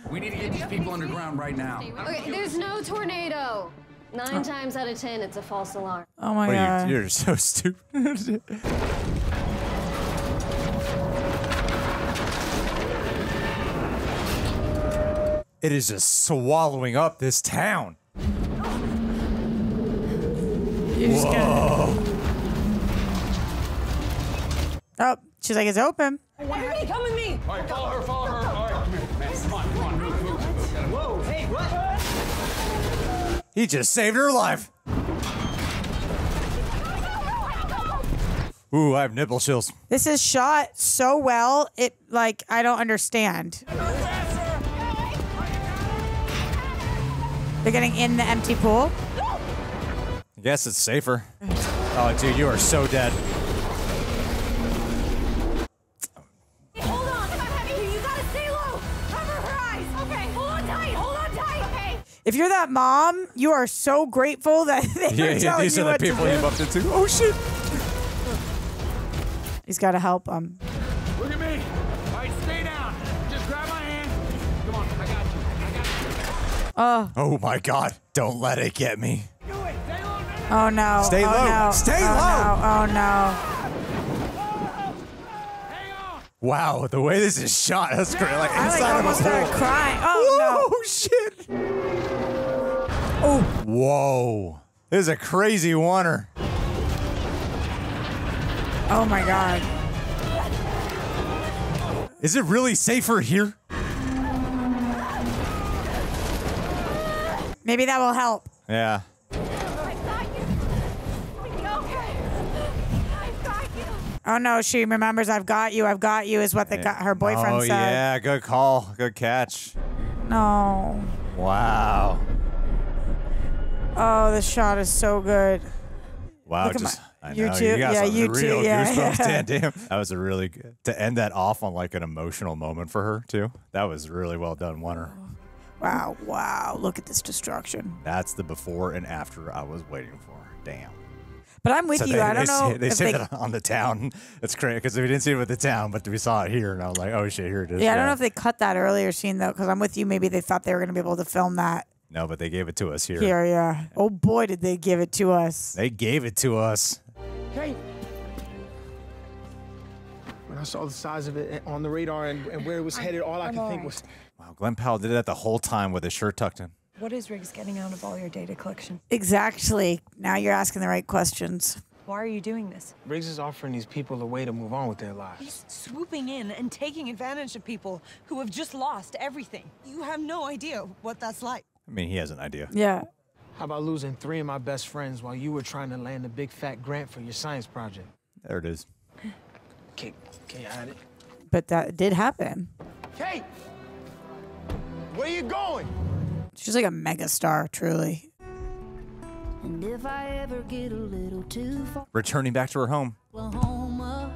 O: We need to get these people underground right now.
L: Okay, there's no tornado. 9 times out of 10, it's a false alarm.
C: Oh my God.
A: You're so stupid. It is just swallowing up this town.
C: You're just gonna... Oh, she's like, it's open.
N: Everybody come with me.
I: All right, follow her, follow her. All right, come here, man. Come on, move.
N: Whoa, hey, what?
A: He just saved her life. Ooh, I have nipple chills.
C: This is shot so well, it, like, I don't understand. They're getting in the empty pool.
A: I guess it's safer. Oh, dude, you are so dead.
L: Hold on. You gotta stay low. Cover her eyes. Okay. Hold on tight. Okay.
C: If you're that mom, you are so grateful that they're telling
A: these
C: you
A: are the
C: what to
A: people
C: do.
A: you bumped into. Oh, shit.
C: He's got to help him.
N: Look at me. All right, stay down. Just grab my hand. Come on, I got you.
A: Oh, my God. Don't let it get me.
C: Oh no.
A: Stay
C: oh,
A: low.
C: No.
A: Stay
C: oh,
A: low.
C: No. Oh no.
A: Wow, the way this is shot, that's great. Like
C: I
A: inside
C: almost
A: of a
C: started
A: hole.
C: crying. Oh
A: Oh, shit. Oh. Whoa. This is a crazy oneer.
C: no. Oh my God.
A: Is it really safer here?
C: Maybe that will help.
A: Yeah.
C: Oh no, she remembers I've got you is what her boyfriend said.
A: Oh yeah, good call. Good catch.
C: No.
A: Wow.
C: Oh, the shot is so good.
A: Wow,
C: Look at
A: just
C: my-
A: I
C: you
A: know,
C: too?
A: you got
C: Yeah,
A: some
C: you
A: real
C: too, yeah,
A: goosebumps.
C: yeah.
A: Damn. That was a really good to end that off on like an emotional moment for her too. That was really well done, Warner.
C: Wow, wow. Look at this destruction.
A: That's the before and after I was waiting for. Damn.
C: But I'm with you. I don't know.
A: They
C: if
A: said that on the town. That's crazy because we didn't see it with the town, but we saw it here, and I was like, "Oh shit, here it is."
C: Yeah, I don't know if they cut that earlier scene though, because I'm with you. Maybe they thought they were going to be able to film that
A: No, but they gave it to us here.
C: here. Yeah. Oh boy, did they give it to us.
A: They gave it to us.
Q: Kate! When I saw the size of it on the radar and where it was headed, all I could think was...
A: Wow, Glen Powell did that the whole time with his shirt tucked in.
J: What is Riggs getting out of all your data collection?
C: Exactly. Now you're asking the right questions.
J: Why are you doing this?
Q: Riggs is offering these people a way to move on with their lives.
L: He's swooping in and taking advantage of people who have just lost everything. You have no idea what that's like.
A: I mean, he has an idea.
C: Yeah.
Q: How about losing 3 of my best friends while you were trying to land a big fat grant for your science project?
A: There it is.
Q: Kate, you had it?
C: But that did happen.
Q: Kate! Where you going?
C: She's like a mega star, truly.
R: And if I ever get a little too far,
A: Returning back to her home.
R: Oklahoma.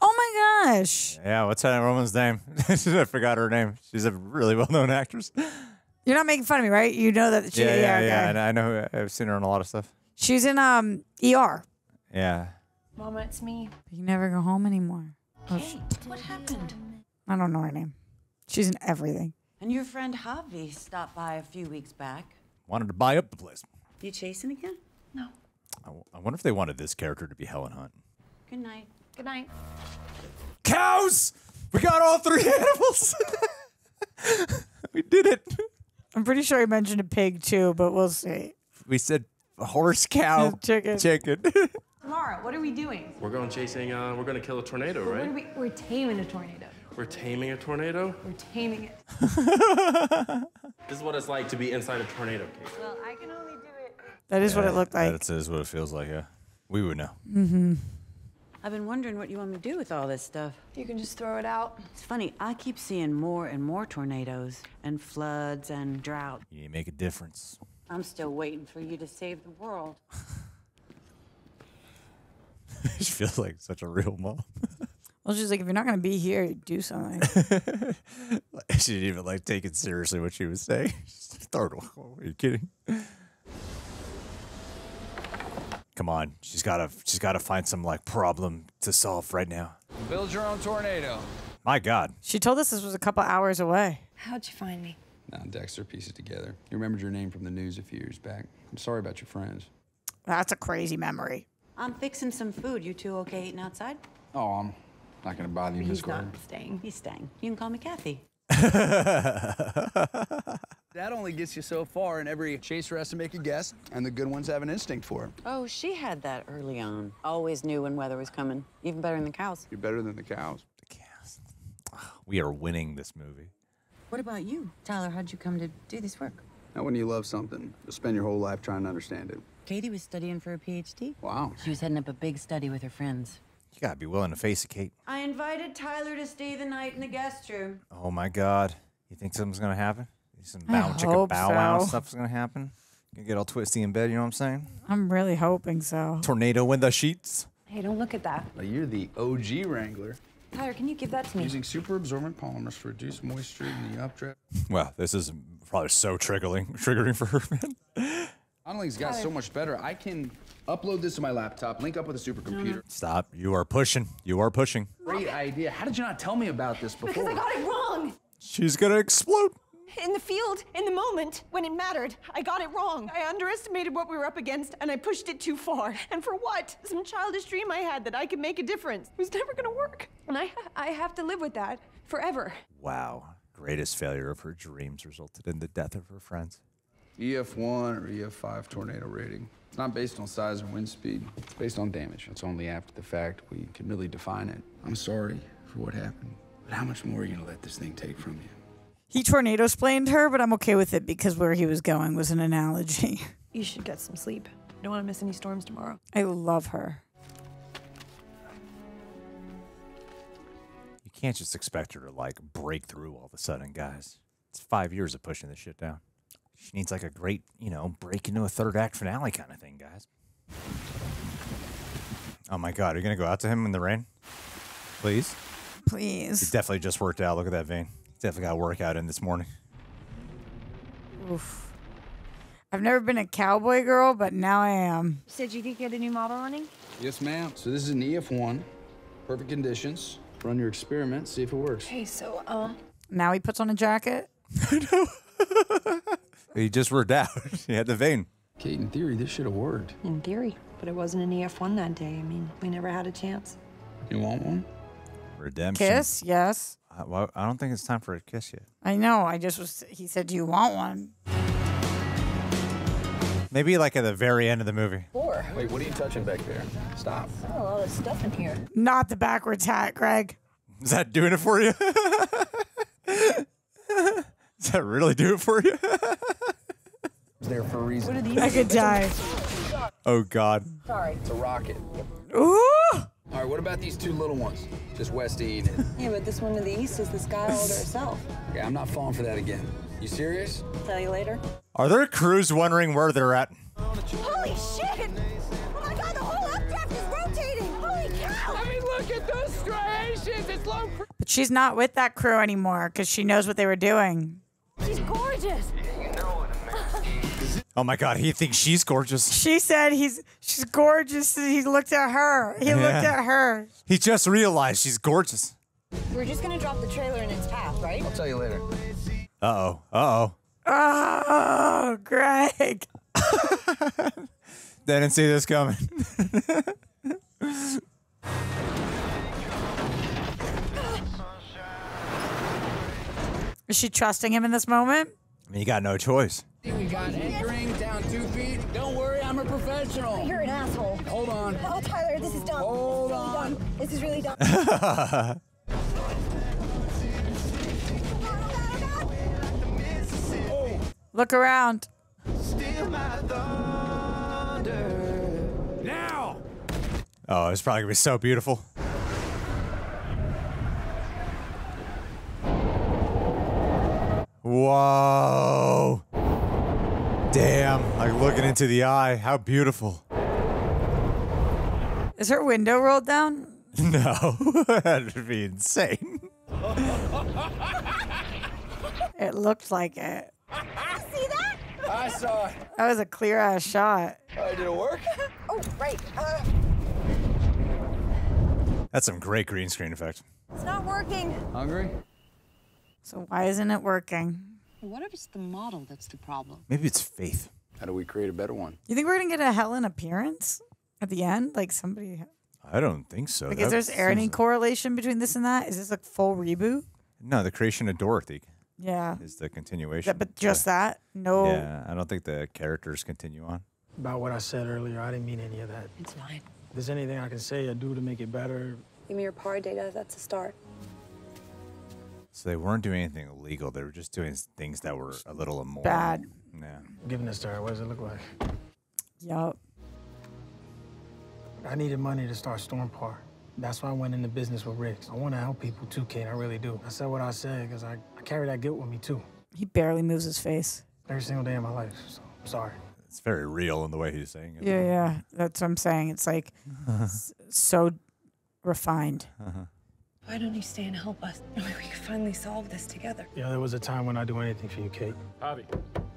C: Oh my gosh.
A: Yeah, what's that woman's name? I forgot her name. She's a really well-known actress.
C: You're not making fun of me, right? You know that she.
A: Yeah.
C: okay.
A: And I know. I've seen her on a lot of stuff.
C: She's in ER.
A: Yeah.
J: Mama, it's me.
C: You never go home anymore.
J: Kate, what happened?
C: I don't know her name. She's in everything.
S: And your friend Javi stopped by a few weeks back.
A: Wanted to buy up the place.
S: You chasing again? No.
A: I wonder if they wanted this character to be Helen Hunt.
S: Good night.
J: Good night.
A: Cows! We got all 3 animals. We did it.
C: I'm pretty sure he mentioned a pig too, but we'll see.
A: We said horse, cow,
C: chicken.
J: Tomorrow, what are we doing?
F: We're going chasing, we're going to kill a tornado, right?
J: We're taming a tornado.
F: We're taming a tornado?
J: We're taming it.
F: This is what it's like to be inside a tornado, Kate.
J: Well, I can only do it.
C: That is what it looked like.
A: That is what it feels like, yeah. We would know.
C: Mm-hmm.
S: I've been wondering what you want me to do with all this stuff.
J: You can just throw it out.
S: It's funny, I keep seeing more and more tornadoes and floods and drought.
A: You need to make a difference.
S: I'm still waiting for you to save the world.
A: She feels like such a real mom.
C: Well, she's like, if you're not going to be here, do something.
A: She didn't even like take it seriously what she was saying. Just throw it away. Are you kidding? Come on, she's gotta find some like problem to solve right now.
M: Build your own tornado.
A: My God.
C: She told us this was a couple hours away.
J: How'd you find me?
O: Now Dexter pieced it together. You remembered your name from the news a few years back. I'm sorry about your friends.
C: That's a crazy memory.
S: I'm fixing some food. You two okay eating outside?
O: Oh, I'm not gonna bother you, Miss
S: He's not
O: Gordon.
S: staying. He's staying. You can call me Kathy.
O: That only gets you so far, and every chaser has to make a guess, and the good ones have an instinct for it.
S: Oh, she had that early on. Always knew when weather was coming. Even better than the cows.
O: You're better than the cows.
A: We are winning this movie.
S: What about you? Tyler, how'd you come to do this work?
O: Now, when you love something, you'll spend your whole life trying to understand it.
S: Katie was studying for a PhD.
O: Wow.
S: She was heading up a big study with her friends.
A: You gotta be willing to face it, Kate.
S: I invited Tyler to stay the night in the guest room.
A: Oh my God. You think something's gonna happen? Some
C: I hope
A: bow wow
C: so.
A: stuff's gonna happen? You get all twisty in bed, you know what I'm saying?
C: I'm really hoping so.
A: Tornado in the sheets.
J: Hey, don't look at that.
O: Well, you're the OG Wrangler.
J: Tyler, can you give that to me?
O: Using super absorbent polymers to reduce moisture in the updraft.
A: Well, this is probably so triggering for her, man.
O: Modeling's got so much better. I can upload this to my laptop, link up with a supercomputer.
A: Stop. You are pushing. You are pushing.
O: Great idea. How did you not tell me about this before?
L: Because I got it wrong.
A: She's gonna explode.
L: In the field, in the moment, when it mattered, I got it wrong. I underestimated what we were up against, and I pushed it too far. And for what? Some childish dream I had that I could make a difference. It was never gonna work. And I have to live with that forever.
A: Wow. Greatest failure of her dreams resulted in the death of her friends.
O: EF1 or EF5 tornado rating. It's not based on size or wind speed. It's based on damage. It's only after the fact we can really define it. I'm sorry for what happened. But how much more are you gonna let this thing take from you?
C: He tornado splaned her, but I'm okay with it because where he was going was an analogy.
L: You should get some sleep. You don't want to miss any storms tomorrow.
C: I love her.
A: You can't just expect her to, like, break through all of a sudden, guys. It's 5 years of pushing this shit down. She needs, like, a great, you know, break into a third act finale kind of thing, guys. Oh, my God. Are you going to go out to him in the rain? Please?
C: Please.
A: He definitely just worked out. Look at that vein. He definitely got a workout in this morning.
C: Oof. I've never been a cowboy girl, but now I am.
D: Said you did get a new model running?
O: Yes, ma'am. So this is an EF1. Perfect conditions. Run your experiment, see if it works.
L: Hey, so,
C: Now he puts on a jacket.
A: I know. He just worked out. He had the vein.
O: Kate, in theory, this should have worked.
L: in theory, but it wasn't an EF1 that day. I mean, we never had a chance.
O: You want one?
A: Redemption.
C: Kiss? Yes.
A: Well, I don't think it's time for a kiss yet.
C: I know. He said, do you want one?
A: Maybe like at the very end of the movie.
O: Wait, what are you touching back there? Stop.
D: Oh, a lot of stuff in here.
C: Not the backwards hat, Greg.
A: Is that doing it for you? Does that really do it for you?
O: It's there for a reason.
D: What are these?
C: I could die.
A: Oh, God.
D: Sorry.
O: It's a rocket.
C: Ooh!
O: All right, what about these two little ones? Just west of Eden.
D: Yeah, but this one to the east is the sky all to herself.
O: Okay, I'm not falling for that again. You serious?
D: Tell you later.
A: Are there crews wondering where they're at?
G: Holy shit! Oh my god, the whole updraft is rotating! Holy cow!
N: I mean, look at those striations. It's low.
C: But she's not with that crew anymore because she knows what they were doing.
G: She's gorgeous!
A: Oh, my God. He thinks she's gorgeous.
C: She said she's gorgeous. He looked at her. He looked at her.
A: He just realized she's gorgeous.
D: We're just gonna drop the trailer in its path, right?
O: I'll tell you later.
A: Uh-oh. Uh-oh.
C: Oh, Greg.
A: Didn't see this coming.
C: Is she trusting him in this moment?
A: I mean, you got no choice.
M: We got anchoring down 2 feet. Don't worry, I'm a professional.
G: You're an asshole.
M: Hold on.
G: Oh, Tyler, this is dumb.
M: Hold on.
G: This is really dumb.
C: Look around.
N: Now!
A: Oh, it's probably going to be so beautiful. Whoa. Damn. Like looking into the eye. How beautiful.
C: Is her window rolled down?
A: No. That would be insane.
C: It looked like it.
G: See that?
M: I saw it.
C: That was a clear ass shot.
M: Did it work?
G: Oh, right.
A: That's some great green screen effect.
G: It's not working.
O: Hungry?
C: So why isn't it working?
S: What if it's the model that's the problem?
A: Maybe it's faith.
O: How do we create a better one?
C: You think we're gonna get a Helen appearance at the end? Like somebody?
A: I don't think so.
C: Like, is there any correlation between this and that? Is this a full reboot?
A: No, the creation of Dorothy.
C: Yeah.
A: Is the continuation.
C: But just that? No.
A: Yeah, I don't think the characters continue on.
Q: About what I said earlier, I didn't mean any of that.
D: It's fine.
Q: If there's anything I can say or do to make it better,
D: Give me your par data. That's a start.
A: So they weren't doing anything illegal. They were just doing things that were a little immoral.
C: Bad.
A: Yeah.
Q: giving this to her, what does it look like?
C: Yup.
Q: I needed money to start Stormpar. That's why I went into business with rigs. I want to help people too, Kate. I really do. I said what I said because I carry that guilt with me too.
C: He barely moves his face.
Q: Every single day of my life, so I'm sorry.
A: It's very real in the way he's saying it.
C: Yeah. That's what I'm saying. It's like so refined.
L: Why don't you stay and help us? Maybe we can finally solve this together.
Q: Yeah, there was a time when I'd do anything for you, Kate.
I: Javi,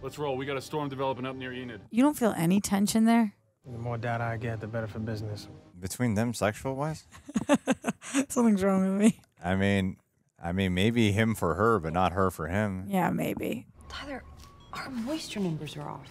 I: let's roll. We got a storm developing up near Enid.
C: You don't feel any tension there?
Q: The more data I get, the better for business.
A: Between them, sexual-wise?
C: Something's wrong with me.
A: I mean, maybe him for her, but not her for him.
C: Yeah, maybe.
L: Tyler, our moisture numbers are off.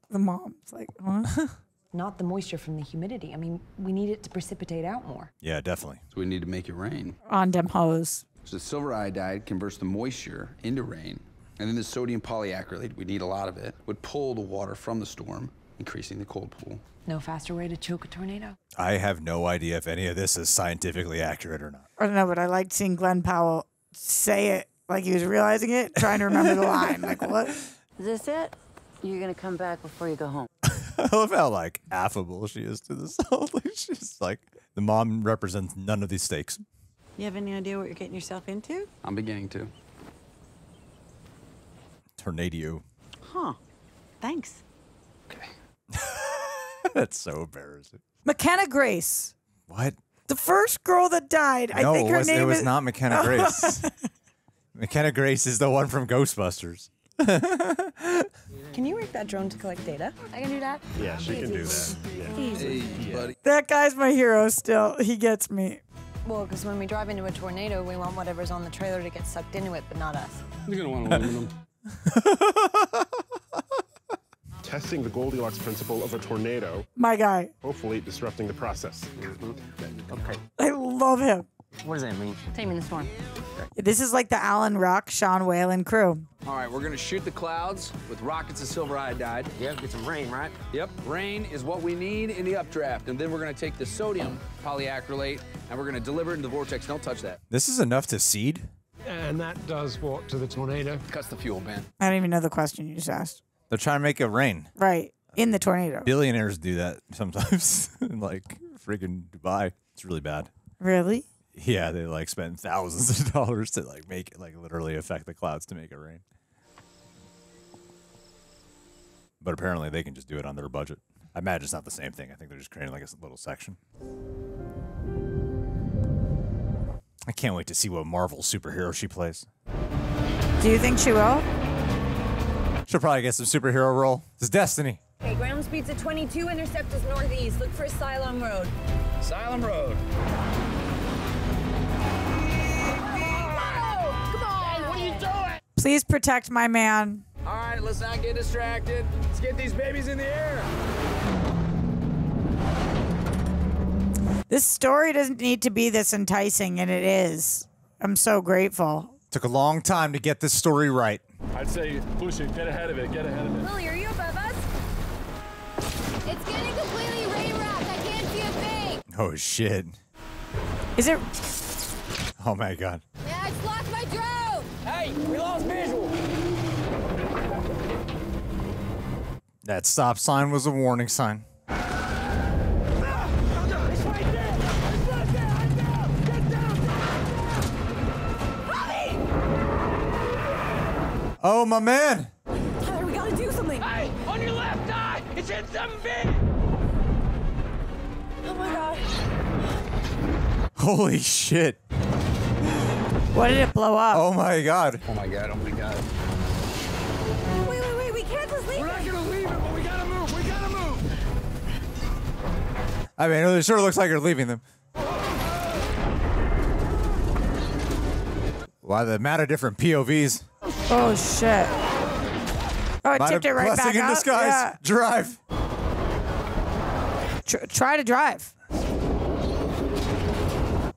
C: The mom's like, huh?
L: Not the moisture from the humidity. I mean, we need it to precipitate out more.
A: Yeah, definitely.
O: So we need to make it rain.
C: On dem hose.
O: So the silver iodide converts the moisture into rain. And then the sodium polyacrylate, we need a lot of it, would pull the water from the storm increasing the cold pool.
J: No faster way to choke a tornado.
A: I have no idea if any of this is scientifically accurate or not.
C: I don't know, but I liked seeing Glen Powell say it like he was realizing it, trying to remember the line. Like, what?
S: Is this it? You're gonna come back before you go home.
A: I love how, like, affable she is to this. She's like, the mom represents none of these stakes.
S: You have any idea what you're getting yourself into?
O: I'm beginning to.
A: Tornado.
S: Huh. Thanks.
A: That's so embarrassing.
C: McKenna Grace.
A: What?
C: The first girl that died.
A: No,
C: I think her name
A: it was
C: is
A: not McKenna Grace. McKenna Grace is the one from Ghostbusters.
L: Can you rig that drone to collect data?
D: I can do that.
F: Yeah, she can do that. Yeah.
O: Hey, buddy.
C: That guy's my hero still. He gets me.
D: Well, because when we drive into a tornado, we want whatever's on the trailer to get sucked into it, but not us.
I: You're gonna want aluminum.
F: Testing the Goldilocks principle of a tornado,
C: My guy.
F: hopefully disrupting the process.
E: Okay.
C: I love him.
E: What does that mean?
D: Taming the storm.
C: This is like the Alan Ruck, Sean Whalen crew.
M: All right, we're gonna shoot the clouds with rockets of silver iodide.
E: Yeah, get some rain, right?
M: Yep, rain is what we need in the updraft. And then we're gonna take the sodium polyacrylate and we're gonna deliver it into the vortex. Don't touch that.
A: This is enough to seed?
T: And that does what to the tornado?
M: Cuts the fuel, Ben.
C: I don't even know the question you just asked.
A: They're trying to make it rain.
C: Right. In the tornado.
A: Billionaires do that sometimes. In, like, freaking Dubai. It's really bad.
C: Really?
A: Yeah, they, like, spend thousands of dollars to, like, make it, like, literally affect the clouds to make it rain. But apparently they can just do it on their budget. I imagine it's not the same thing. I think they're just creating, like, a little section. I can't wait to see what Marvel superhero she plays.
C: Do you think she will?
A: She'll probably get some superhero role. It's Destiny.
J: Okay, ground speed's at 22, intercept is northeast. Look for Asylum Road.
M: Asylum Road.
J: Come on! What are you doing?
C: Please protect my man.
M: All right, let's not get distracted. Let's get these babies in the air.
C: This story doesn't need to be this enticing, and it is. I'm so grateful.
A: Took a long time to get this story right.
I: I'd say push it, get ahead of it, get ahead of it.
G: Lily, are you above us? It's getting completely rain-wrapped. I can't see a thing.
A: Oh, shit.
C: Is it?
A: Oh, my God.
G: Yeah, I just lost my drone.
M: Hey, we lost visual.
A: That stop sign was a warning sign. Oh, my man.
L: Tyler, we gotta do something.
N: Hey, on your left eye! It's hit something big!
L: Oh my god.
A: Holy shit.
C: What did it blow up?
A: Oh, my God.
O: Oh my God, oh my God.
L: Wait, we can't just leave
N: We're not gonna leave it, but we gotta move, we gotta move!
A: I mean, it sure looks like you're leaving them. Why, the amount of different POVs.
C: Oh, shit. Oh, it tipped it right back
A: Blessing in
C: up.
A: disguise.
C: Yeah.
A: Drive.
C: Try to drive.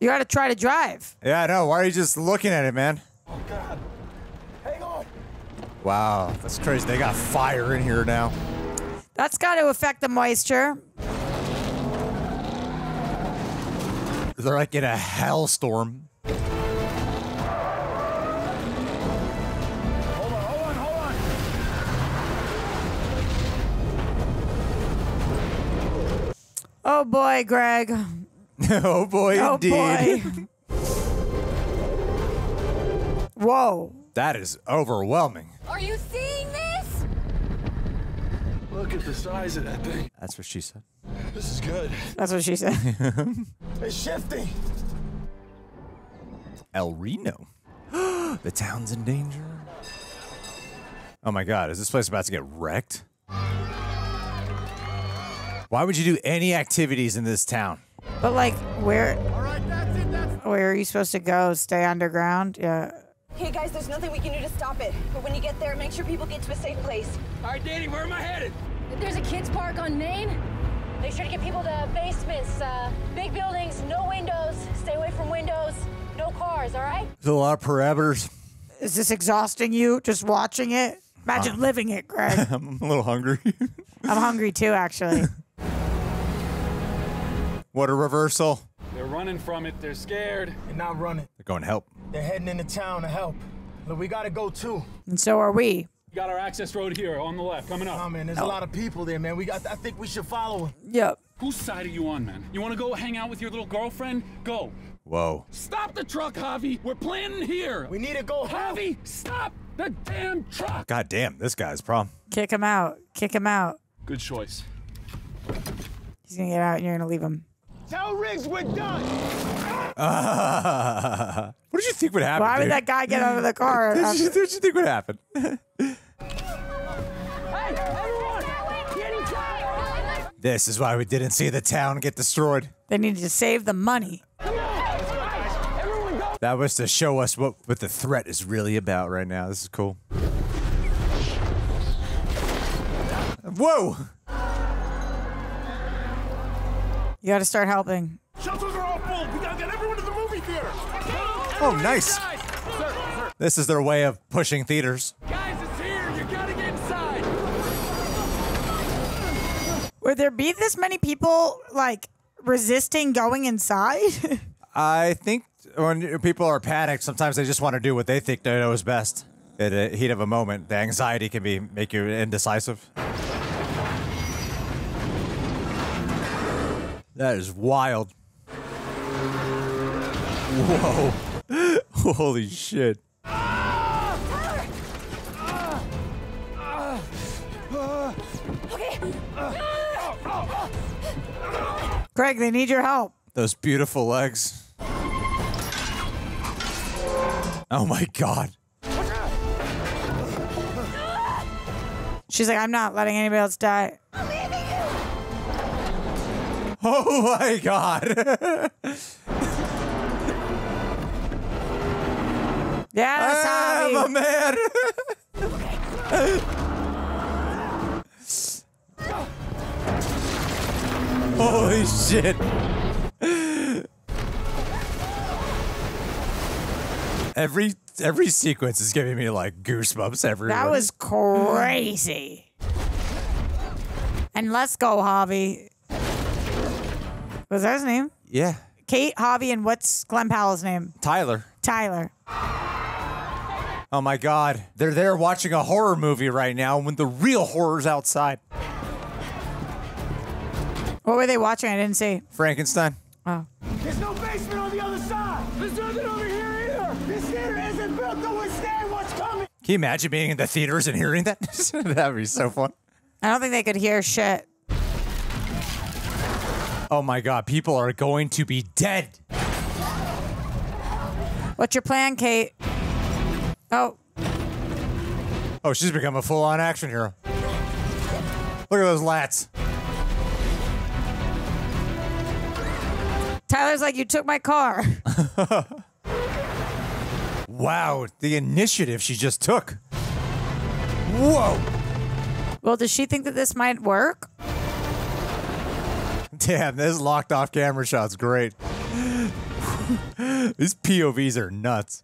C: You gotta try to drive.
A: Yeah, I know. Why are you just looking at it, man?
N: Oh God. Hang on.
A: Wow, that's crazy. They got fire in here now.
C: That's got to affect the moisture.
A: They're like in a hellstorm.
C: Oh boy, Greg.
A: Oh boy,
C: oh
A: indeed.
C: Boy. Whoa.
A: That is overwhelming.
G: Are you seeing this?
I: Look at the size of that thing.
A: That's what she said.
I: This is good.
C: That's what she said.
N: It's shifting.
A: El Reno. The town's in danger. Oh my God, is this place about to get wrecked? Why would you do any activities in this town?
C: But like, where?
N: All right, that's it.
C: Where are you supposed to go? Stay underground? Yeah.
L: Hey guys, there's nothing we can do to stop it. But when you get there, make sure people get to a safe place.
N: All right, Danny, where am I headed?
G: There's a kids park on Main. Make sure to get people to basements, big buildings, no windows. Stay away from windows, no cars, all right?
A: There's a lot of parameters.
C: Is this exhausting you, just watching it? Imagine living it, Greg.
A: I'm a little hungry.
C: I'm hungry too, actually.
A: What a reversal.
N: They're running from it. They're scared.
Q: They're not running.
A: They're going to help.
Q: They're heading into town to help. Look, we gotta go too.
C: And so are we.
N: We got our access road here on the left, coming up.
Q: Oh man, there's a lot of people there, man. I think we should follow them.
C: Yep.
N: Whose side are you on, man? You want to go hang out with your little girlfriend? Go.
A: Whoa.
N: Stop the truck, Javi. We're planning here.
Q: We need to go.
N: Javi, stop the damn truck.
A: God damn, this guy's problem.
C: Kick him out. Kick him out.
N: Good choice.
C: He's gonna get out and you're gonna leave him.
Q: Tell Riggs we're done.
A: What did you think would happen?
C: Why would
A: dude?
C: that guy get out of the car?
A: What did you think would happen? This is why we didn't see the town get destroyed.
C: They needed to save the money.
A: That was to show us what the threat is really about right now. This is cool. Whoa!
C: You gotta start helping.
I: Shelters are all full. We gotta get everyone to the movie theater.
A: Oh, nice. This is their way of pushing theaters.
N: Guys, it's here. You gotta get inside.
C: Would there be this many people, like, resisting going inside?
A: I think when people are panicked, sometimes they just want to do what they think they know is best. In the heat of a moment, the anxiety can make you indecisive. That is wild. Whoa. Holy shit.
C: Greg, they need your help.
A: Those beautiful legs. Oh my God.
C: She's like, I'm not letting anybody else die.
A: Oh my God.
C: Yes, Javi.
A: I'm a man. Holy shit. Every sequence is giving me like goosebumps everywhere.
C: That was crazy. And let's go, Javi. Was that his name?
A: Yeah.
C: Kate, Javi, and what's Glen Powell's name?
A: Tyler.
C: Tyler.
A: Oh my God. They're there watching a horror movie right now when the real horror's outside.
C: What were they watching? I didn't see.
A: Frankenstein.
C: Oh.
Q: There's no basement on the other side. There's nothing over here either. This theater isn't built to withstand what's coming.
A: Can you imagine being in the theaters and hearing that? That would be so fun.
C: I don't think they could hear shit.
A: Oh my God, people are going to be dead.
C: What's your plan, Kate? Oh.
A: Oh, she's become a full-on action hero. Look at those lats.
C: Tyler's like, you took my car.
A: Wow, the initiative she just took. Whoa.
C: Well, does she think that this might work?
A: Damn, this locked off camera shot's great. These POVs are nuts.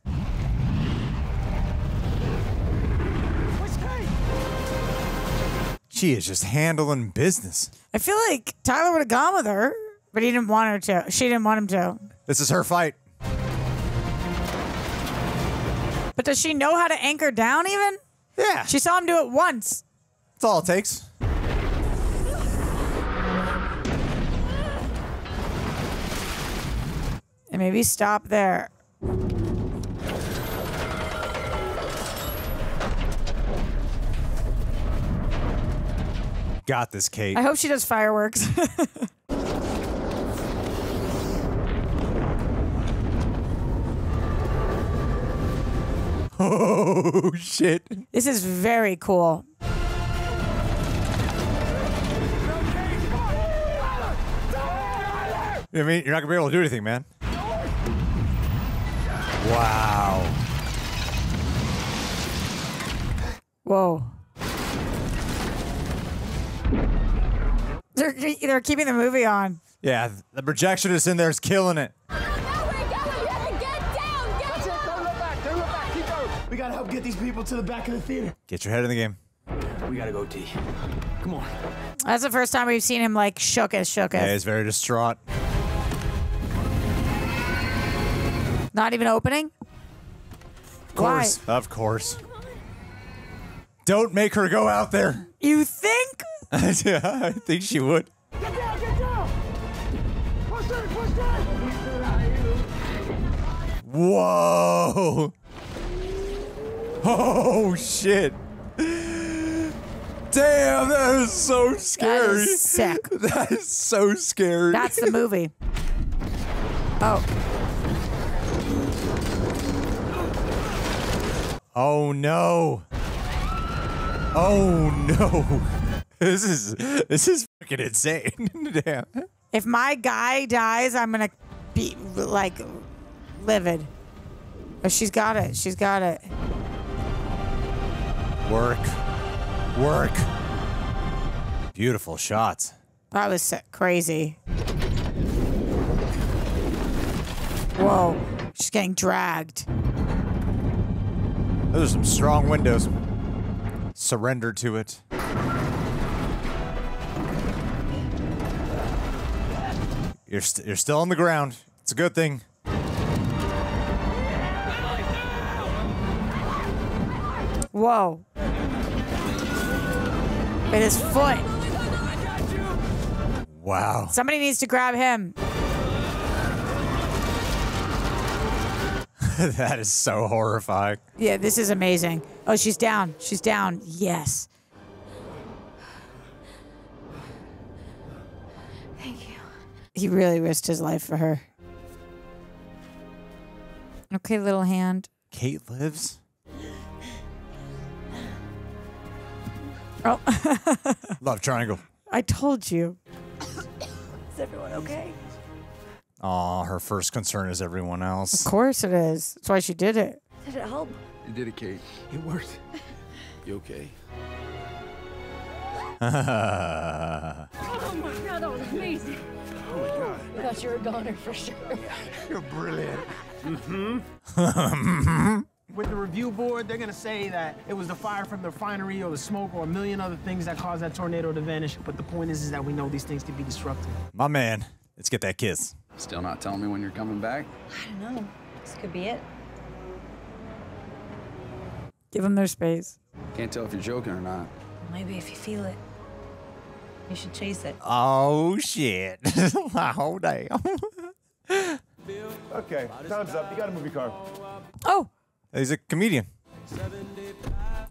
A: She is just handling business.
C: I feel like Tyler would have gone with her, but he didn't want her to. She didn't want him to.
A: This is her fight.
C: But does she know how to anchor down even?
A: Yeah.
C: She saw him do it once.
A: That's all it takes.
C: And maybe stop there.
A: Got this, Kate.
C: I hope she does fireworks.
A: Oh, shit.
C: This is very cool.
A: I mean, you're not going to be able to do anything, man. Wow.
C: Whoa. They're keeping the movie on.
A: Yeah, the projectionist in there is killing it.
Q: We gotta help get these people to the back of the theater.
A: Get your head in the game.
N: We gotta go, T. Come on.
C: That's the first time we've seen him like shooketh.
A: Yeah, he's very distraught.
C: Not even opening?
A: Of course. Why? Of course. Don't make her go out there.
C: You think?
A: Yeah, I think she would.
N: Get down, get down! Push that!
A: Whoa. Oh, shit. Damn, that is so scary.
C: That is sick.
A: That is so scary.
C: That's the movie. Oh.
A: Oh, no. Oh, no. This is fucking insane. Damn.
C: If my guy dies, I'm going to be, like, livid. Oh, she's got it. She's got it.
A: Work. Beautiful shots.
C: That was crazy. Whoa. She's getting dragged.
A: Those are some strong windows. Surrender to it. You're still on the ground. It's a good thing.
C: Whoa. With his foot.
A: Wow.
C: Somebody needs to grab him.
A: That is so horrifying.
C: Yeah, this is amazing. Oh, she's down. She's down. Yes.
G: Thank you.
C: He really risked his life for her. Okay, little hand.
A: Kate lives?
C: Oh.
A: Love triangle.
C: I told you.
G: Is everyone okay?
A: Aw, her first concern is everyone else.
C: Of course it is. That's why she did it.
G: Did it help?
I: You did it, Kate.
N: It worked.
I: You okay?
G: Oh my god, that was amazing.
I: Oh my god.
G: I thought you were a goner for sure.
N: You're brilliant. With the review board, they're gonna say that it was the fire from the refinery or the smoke or a million other things that caused that tornado to vanish. But the point is that we know these things can be disruptive.
A: My man, let's get that kiss.
O: Still not telling me when you're coming back?
D: I don't know. This could be it.
C: Give them their space.
O: Can't tell if you're joking or not.
D: Maybe if you feel it, you should chase it.
A: Oh, shit. Oh, damn.
U: Okay, time's up. You got a movie car.
C: Oh.
A: He's a comedian.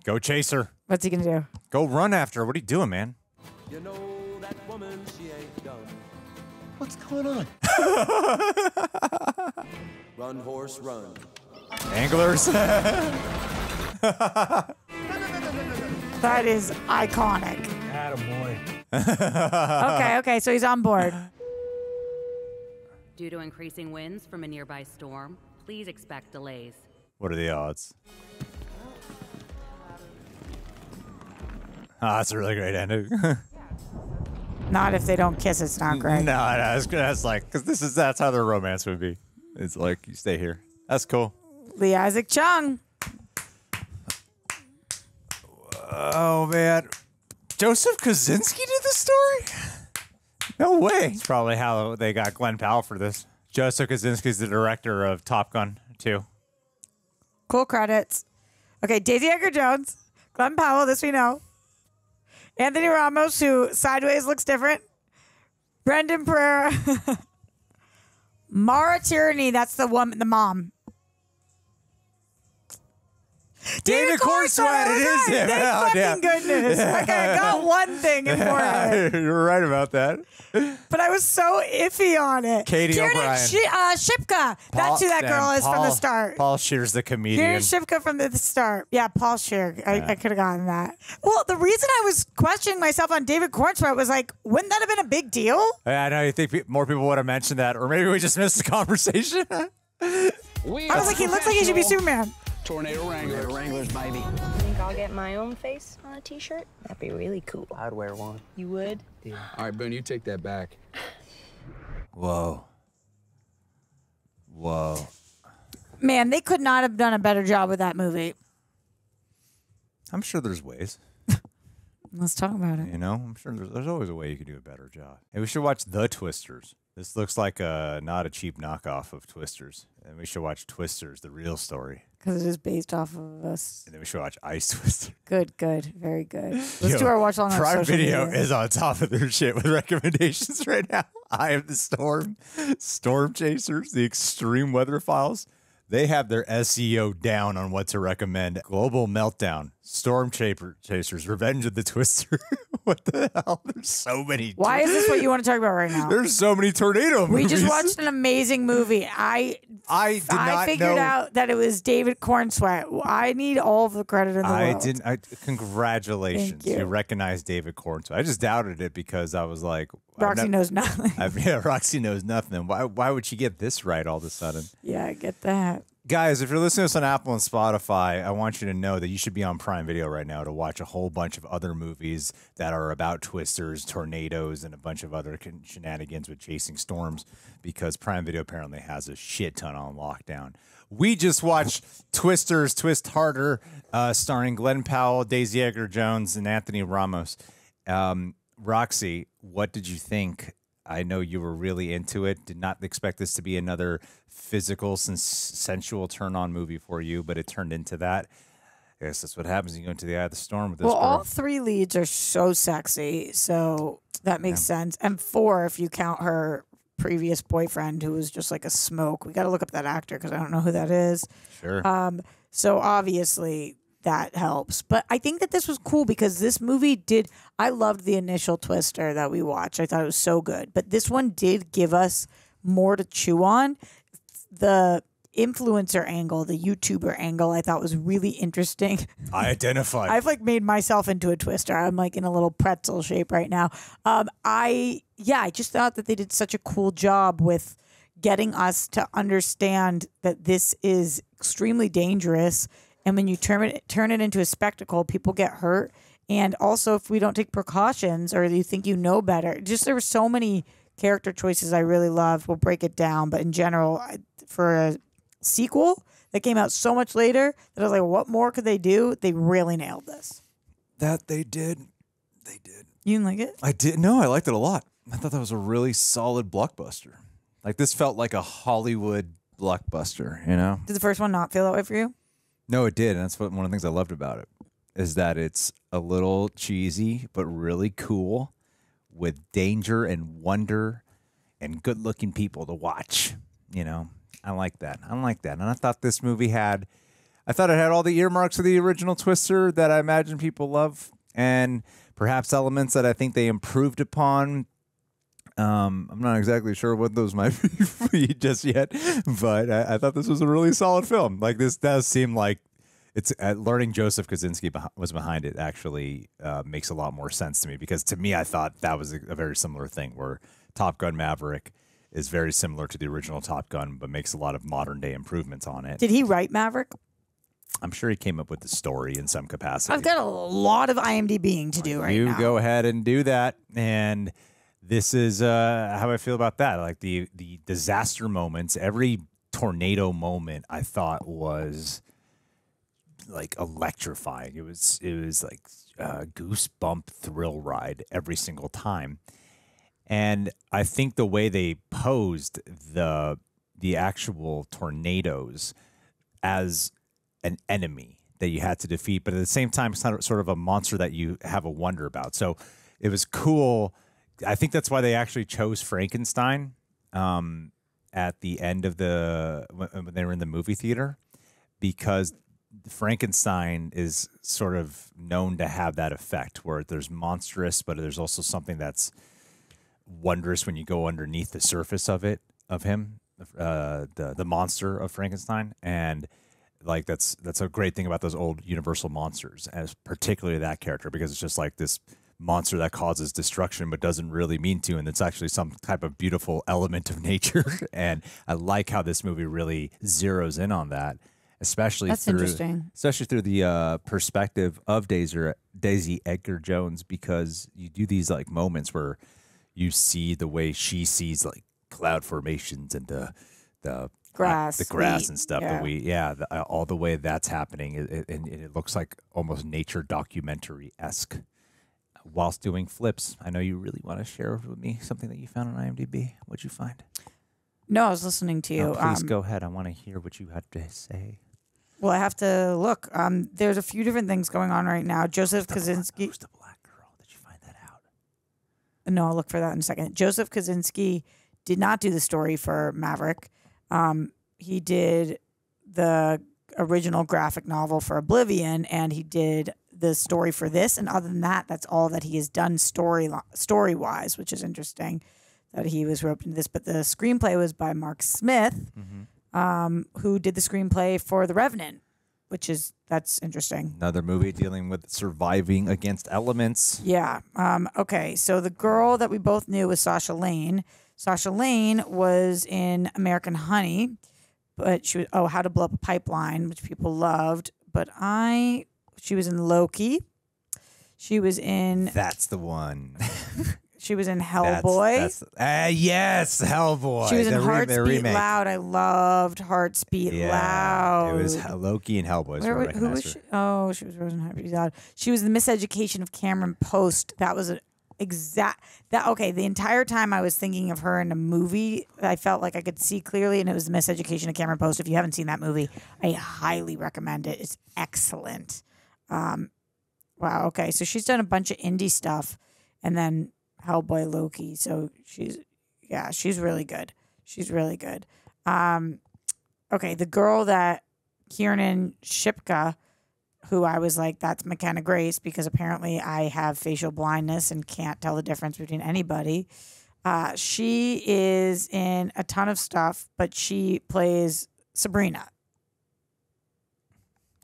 A: Go chase her.
C: What's he gonna do?
A: Go run after her. What are you doing, man?
N: You know that woman, she ain't done. What's going on? Run, horse, run.
A: Anglers.
C: That is iconic.
N: Attaboy.
C: Okay, so he's on board.
V: Due to increasing winds from a nearby storm, please expect delays.
A: What are the odds? Oh, that's a really great ending.
C: Not if they don't kiss, it's not great.
A: No, that's like, because that's how their romance would be. It's like, you stay here. That's cool.
C: Lee Isaac Chung.
A: Oh, man. Joseph Kosinski did the story? No way. It's probably how they got Glen Powell for this. Joseph Kosinski's the director of Top Gun 2.
C: Cool credits. Okay, Daisy Edgar Jones, Glen Powell, this we know. Anthony Ramos, who sideways looks different. Brendan Pereira. Mara Tierney, that's the woman, the mom.
A: David Cornsweet, it is him.
C: Thank fucking goodness.
A: Yeah.
C: Okay, I got one thing in for it.
A: You're right about that.
C: But I was so iffy on it.
A: Katie
C: Kieran
A: O'Brien.
C: Shipka. That's who that girl is from the start.
A: Paul Scheer's the comedian.
C: Kieran Shipka from the start. Yeah, Paul Scheer. I could have gotten that. Well, the reason I was questioning myself on David Cornsweet was like, wouldn't that have been a big deal?
A: Yeah, I know. You think more people would have mentioned that, or maybe we just missed the conversation.
C: I was like, he looks like he should be Superman.
M: Tornado Wrangler.
E: Wranglers, baby.
D: Think I'll get my own face on a t-shirt? That'd be really cool.
E: I'd wear one.
D: You would?
E: Yeah.
M: All right, Boone, you take that back.
A: Whoa. Whoa.
C: Man, they could not have done a better job with that movie.
A: I'm sure there's ways.
C: Let's talk about it.
A: You know, I'm sure there's always a way you could do a better job. Hey, we should watch The Twisters. This looks like not a cheap knockoff of Twisters. And we should watch Twisters, the real story.
C: Because it is based off of us.
A: And then we should watch Ice Twister.
C: Good. Very good. Let's do our watch along on
A: Prime
C: social
A: Video
C: media.
A: is on top of their shit with recommendations right now. I Am the Storm, Storm Chasers, the Extreme Weather Files. They have their SEO down on what to recommend. Global Meltdown, Storm Chasers, Revenge of the Twister. What the hell? There's so many.
C: Why is this what you want to talk about right now?
A: There's so many tornado movies.
C: We just watched an amazing movie. I figured out that it was David Cornsweet. I need all of the credit in the world.
A: Congratulations.
C: Thank you.
A: You recognize David Cornsweet. I just doubted it because I was like,
C: Roxy knows nothing.
A: Roxy knows nothing. Why would she get this right all of a sudden?
C: Yeah, I get that.
A: Guys, if you're listening to us on Apple and Spotify, I want you to know that you should be on Prime Video right now to watch a whole bunch of other movies that are about twisters, tornadoes, and a bunch of other shenanigans with chasing storms, because Prime Video apparently has a shit ton on lockdown. We just watched Twisters, Twist Harder, starring Glen Powell, Daisy Edgar Jones, and Anthony Ramos. Roxy, what did you think? I know you were really into it. Did not expect this to be another physical, sensual turn-on movie for you, but it turned into that. I guess that's what happens when you go into the eye of the storm with this girl.
C: All three leads are so sexy, so that makes sense. And 4, if you count her previous boyfriend, who was just like a smoke. We got to look up that actor because I don't know who that is.
A: Sure.
C: So obviously that helps. But I think that this was cool because this movie I loved the initial Twister that we watched. I thought it was so good. But this one did give us more to chew on. The influencer angle, the YouTuber angle, I thought was really interesting.
A: I identified.
C: I've like made myself into a Twister. I'm like in a little pretzel shape right now. I just thought that they did such a cool job with getting us to understand that this is extremely dangerous. And when you turn it into a spectacle, people get hurt. And also, if we don't take precautions or you think you know better, there were so many character choices I really loved. We'll break it down. But in general, for a sequel that came out so much later, that I was like, what more could they do? They really nailed this.
A: That they did. They did.
C: You didn't like it?
A: I did. No, I liked it a lot. I thought that was a really solid blockbuster. Like, this felt like a Hollywood blockbuster, you know?
C: Did the first one not feel that way for you?
A: No, it did. And that's one of the things I loved about it, is that it's a little cheesy, but really cool, with danger and wonder and good-looking people to watch. You know, I like that. I like that. And I thought this movie it had all the earmarks of the original Twister that I imagine people love, and perhaps elements that I think they improved upon. I'm not exactly sure what those might be just yet, but I thought this was a really solid film. Like, this does seem like it's learning Joseph Kosinski was behind it actually makes a lot more sense to me, because to me, I thought that was a very similar thing, where Top Gun Maverick is very similar to the original Top Gun, but makes a lot of modern day improvements on it.
C: Did he write Maverick?
A: I'm sure he came up with the story in some capacity.
C: I've got a lot of IMDbing to do right now.
A: You go ahead and do that. And this is how I feel about that. Like the disaster moments, every tornado moment I thought was like electrifying. It was like a goosebump thrill ride every single time. And I think the way they posed the actual tornadoes as an enemy that you had to defeat, but at the same time, it's not sort of a monster that you have a wonder about. So it was cool. I think that's why they actually chose Frankenstein at the end of when they were in the movie theater, because Frankenstein is sort of known to have that effect where there's monstrous, but there's also something that's wondrous when you go underneath the surface of him, the monster of Frankenstein. And like that's a great thing about those old Universal monsters, as particularly that character, because it's just like this monster that causes destruction but doesn't really mean to, and it's actually some type of beautiful element of nature. And I like how this movie really zeroes in on that, especially through the perspective of Daisy Edgar Jones, because you do these like moments where you see the way she sees like cloud formations and the grass and stuff. Yeah. All the way that's happening, and it looks like almost nature documentary-esque. whilst doing flips. I know you really want to share with me something that you found on IMDb. What'd you find?
C: No, I was listening to you.
A: No, please go ahead. I want to hear what you had to say.
C: Well, I have to look. There's a few different things going on right now. Joseph Kaczynski.
A: Who's the black girl? Did you find that out?
C: No, I'll look for that in a second. Joseph Kaczynski did not do the story for Maverick. He did the original graphic novel for Oblivion, and he did the story for this. And other than that, that's all that he has done story-wise, which is interesting that he was roped into this. But the screenplay was by Mark Smith, who did the screenplay for The Revenant, that's interesting.
A: Another movie dealing with surviving against elements.
C: Yeah. Okay. So the girl that we both knew was Sasha Lane. Sasha Lane was in American Honey, but she was How to Blow Up a Pipeline, which people loved. But she was in Loki. She was in.
A: That's the one.
C: She was in Hellboy.
A: Yes, Hellboy.
C: She was in Hearts Beat Loud. I loved Hearts Beat Loud.
A: It was Loki and Hellboy.
C: Who was she? Oh, she was Rosen Hearts Beat Loud. She was the Miseducation of Cameron Post. That was the entire time I was thinking of her in a movie, I felt like I could see clearly, and it was the Miseducation of Cameron Post. If you haven't seen that movie, I highly recommend it. It's excellent. Wow. Okay. So she's done a bunch of indie stuff, and then Hellboy, Loki. So she's really good. She's really good. Okay, the girl that Kiernan Shipka, who I was like, that's McKenna Grace, because apparently I have facial blindness and can't tell the difference between anybody. She is in a ton of stuff, but she plays Sabrina.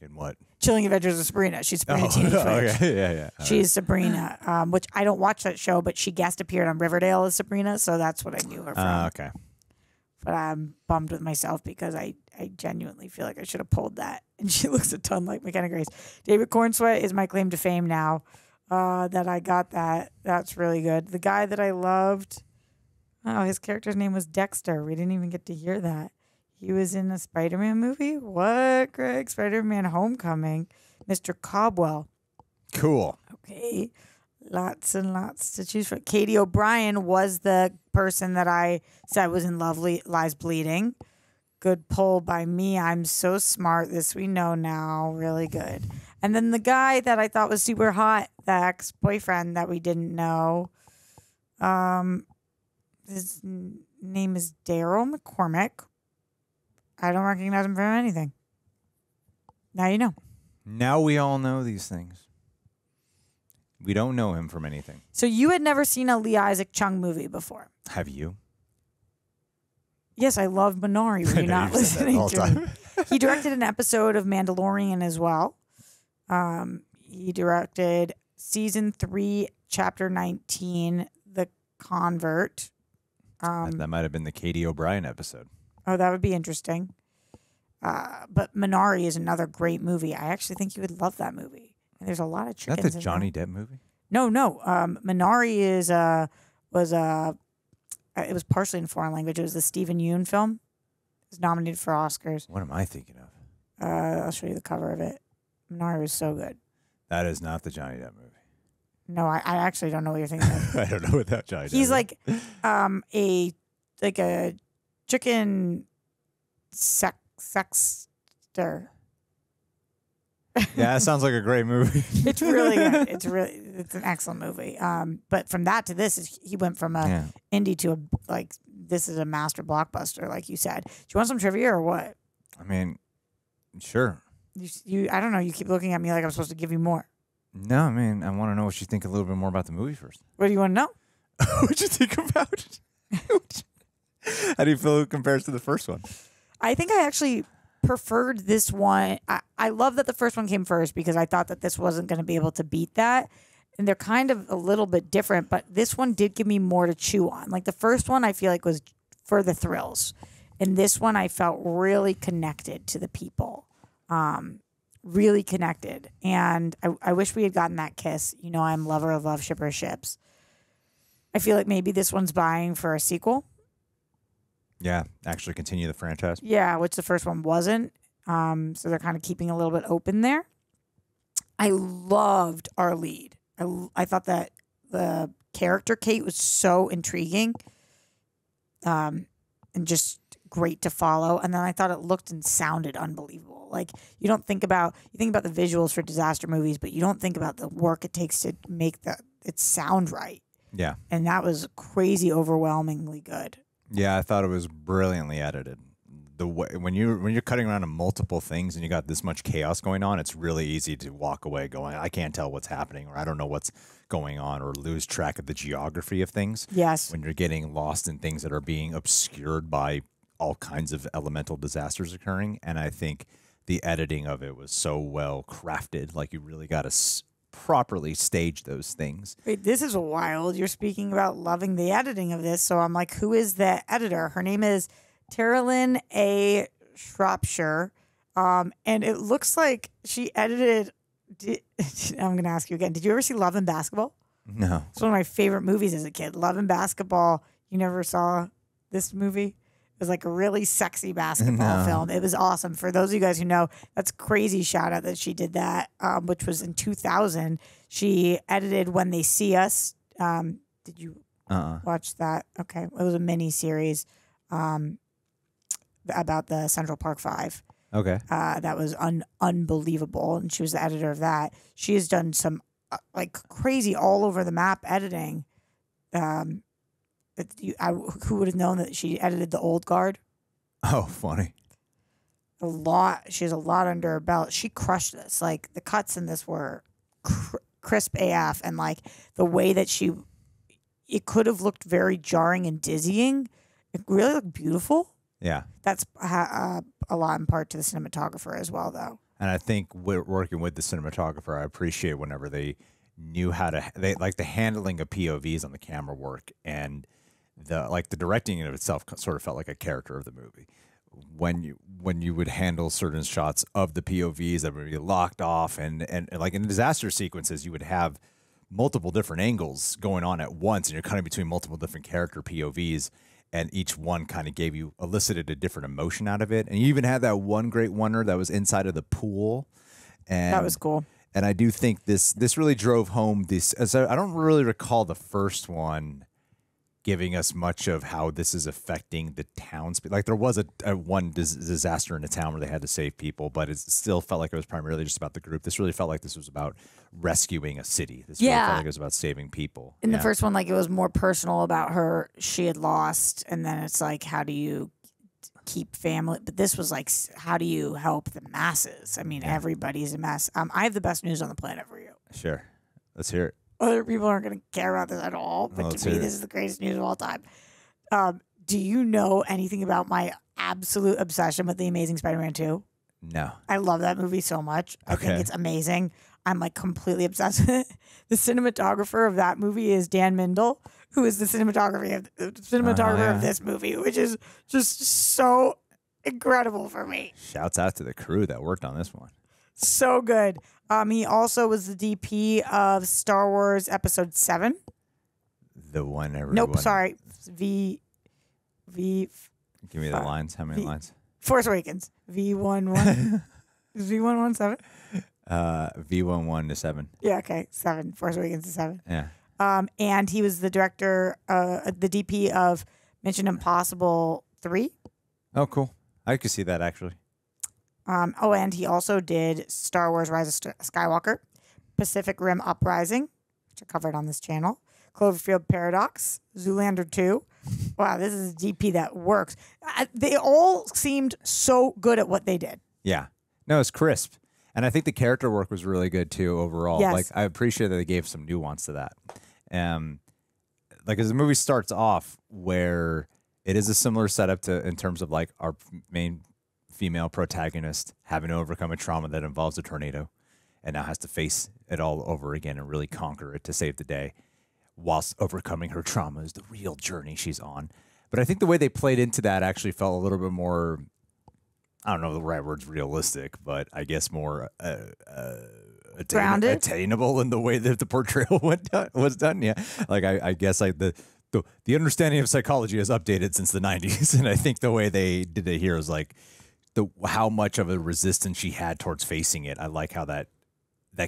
A: In what?
C: Chilling Adventures of Sabrina. She's Sabrina Teenage Witch.
A: Okay. Yeah.
C: She's Sabrina, which I don't watch that show, but she guest appeared on Riverdale as Sabrina, so that's what I knew her from.
A: Okay.
C: But I'm bummed with myself because I genuinely feel like I should have pulled that. And she looks a ton like McKenna Grace. David Cornsweet is my claim to fame now that I got that. That's really good. The guy that I loved, his character's name was Dexter. We didn't even get to hear that. He was in a Spider-Man movie? What, Greg? Spider-Man Homecoming. Mr. Cobwell.
A: Cool.
C: Okay. Lots and lots to choose from. Katie O'Brien was the person that I said was in Lovely Lies Bleeding. Good pull by me. I'm so smart. This we know now. Really good. And then the guy that I thought was super hot, the ex-boyfriend that we didn't know. His name is Daryl McCormick. I don't recognize him from anything. Now you know.
A: Now we all know these things. We don't know him from anything.
C: So you had never seen a Lee Isaac Chung movie before.
A: Have you?
C: Yes, I love Minari. Were you not listening to him? He directed an episode of Mandalorian as well. He directed season 3, chapter 19, The Convert.
A: That might have been the Katie O'Brien episode.
C: Oh, that would be interesting. But Minari is another great movie. I actually think you would love that movie. And there's a lot of chickens.
A: Is that the Johnny Depp movie?
C: No. Minari it was partially in foreign language. It was the Stephen Yeun film. It was nominated for Oscars.
A: What am I thinking of?
C: I'll show you the cover of it. Minari was so good.
A: That is not the Johnny Depp movie.
C: No, I actually don't know what you're thinking of.
A: I don't know what that Johnny Depp
C: He's
A: is.
C: like a chicken sexter.
A: Yeah, that sounds like a great movie.
C: It's really good. It's an excellent movie. But from that to this, he went from a indie to this is a master blockbuster, like you said. Do you want some trivia or what?
A: I mean, sure.
C: You I don't know. You keep looking at me like I'm supposed to give you more.
A: No, I mean, I want to know what you think a little bit more about the movie first.
C: What do you want to know?
A: What you think about it? How do you feel it compares to the first one?
C: I think I actually preferred this one. I love that the first one came first because I thought that this wasn't going to be able to beat that. And they're kind of a little bit different, but this one did give me more to chew on. Like the first one I feel like was for the thrills. And this one I felt really connected to the people. Really connected. And I wish we had gotten that kiss. You know, I'm lover of love, shipper ships. I feel like maybe this one's buying for a sequel.
A: Yeah, actually continue the franchise.
C: Yeah, which the first one wasn't. So they're kind of keeping a little bit open there. I loved our lead. I thought that the character Kate was so intriguing, and just great to follow. And then I thought it looked and sounded unbelievable. Like you think about the visuals for disaster movies, but you don't think about the work it takes to make it sound right.
A: Yeah.
C: And that was crazy, overwhelmingly good.
A: Yeah, I thought it was brilliantly edited. The way when you're cutting around to multiple things and you got this much chaos going on, it's really easy to walk away going, I can't tell what's happening, or I don't know what's going on, or lose track of the geography of things.
C: Yes.
A: When you're getting lost in things that are being obscured by all kinds of elemental disasters occurring. And I think the editing of it was so well crafted. Like you really got to properly stage those things.
C: Wait, this is wild. You're speaking about loving the editing of this. So I'm like, who is the editor? Her name is Terralyn A. Shropshire. And it looks like she edited. I'm going to ask you again. Did you ever see Love and Basketball?
A: No.
C: It's one of my favorite movies as a kid. Love and Basketball. You never saw this movie? It was like a really sexy basketball film. It was awesome. For those of you guys who know, that's crazy shout out that she did that, which was in 2000. She edited When They See Us. Did you watch that? Okay. It was a mini series about the Central Park Five.
A: Okay.
C: That was unbelievable. And she was the editor of that. She has done some like crazy all over the map editing. Who would have known that she edited The Old Guard?
A: Oh, funny.
C: A lot. She has a lot under her belt. She crushed this. Like the cuts in this were crisp AF, and like the way that it could have looked very jarring and dizzying. It really looked beautiful.
A: Yeah.
C: That's a lot in part to the cinematographer as well, though.
A: And I think working with the cinematographer, I appreciate whenever they knew how to, like the handling of POVs on the camera work, and the directing in of itself sort of felt like a character of the movie. When you would handle certain shots of the POVs that would be locked off, and like in disaster sequences, you would have multiple different angles going on at once, and you're cutting between multiple different character POVs, and each one kind of elicited a different emotion out of it. And you even had that one great wonder that was inside of the pool, and
C: that was cool.
A: And I do think this really drove home this. As I don't really recall the first one giving us much of how this is affecting the towns. Like there was a one disaster in a town where they had to save people, but it still felt like it was primarily just about the group. This really felt like this was about rescuing a city. This really felt like it was about saving people.
C: In the first one, like it was more personal about her. She had lost, and then it's like, how do you keep family? But this was like, how do you help the masses? I mean, everybody's a mess. I have the best news on the planet for you.
A: Sure. Let's hear it.
C: Other people aren't going to care about this at all, but to me, this is the greatest news of all time. Do you know anything about my absolute obsession with The Amazing Spider-Man 2?
A: No.
C: I love that movie so much. I think it's amazing. I'm like completely obsessed with it. The cinematographer of that movie is Dan Mindel, who is the cinematographer of this movie, which is just so incredible for me.
A: Shouts out to the crew that worked on this one.
C: So good. He also was the DP of Star Wars Episode 7.
A: The one everyone...
C: Nope, sorry. V.
A: Give me the lines. How many lines?
C: Force Awakens. V11. Is V117?
A: V11 to 7.
C: Yeah, okay. 7. Force Awakens to 7.
A: Yeah.
C: And he was the director, the DP of Mission Impossible 3.
A: Oh, cool. I could see that, actually.
C: And he also did Star Wars Rise of Skywalker, Pacific Rim Uprising, which I covered on this channel, Cloverfield Paradox, Zoolander 2. Wow, this is a DP that works. They all seemed so good at what they did.
A: Yeah. No, it's crisp. And I think the character work was really good, too, overall.
C: Yes.
A: Like, I appreciate that they gave some nuance to that. Like, as the movie starts off, where it is a similar setup to, in terms of, like, our main female protagonist having to overcome a trauma that involves a tornado and now has to face it all over again and really conquer it to save the day, whilst overcoming her trauma is the real journey she's on. But I think the way they played into that actually felt a little bit more, I don't know if the right word's realistic, but I guess more
C: grounded,
A: attainable in the way that the portrayal was done. Yeah, like I guess like the understanding of psychology has updated since the 90s, and I think the way they did it here is like how much of a resistance she had towards facing it. I like how that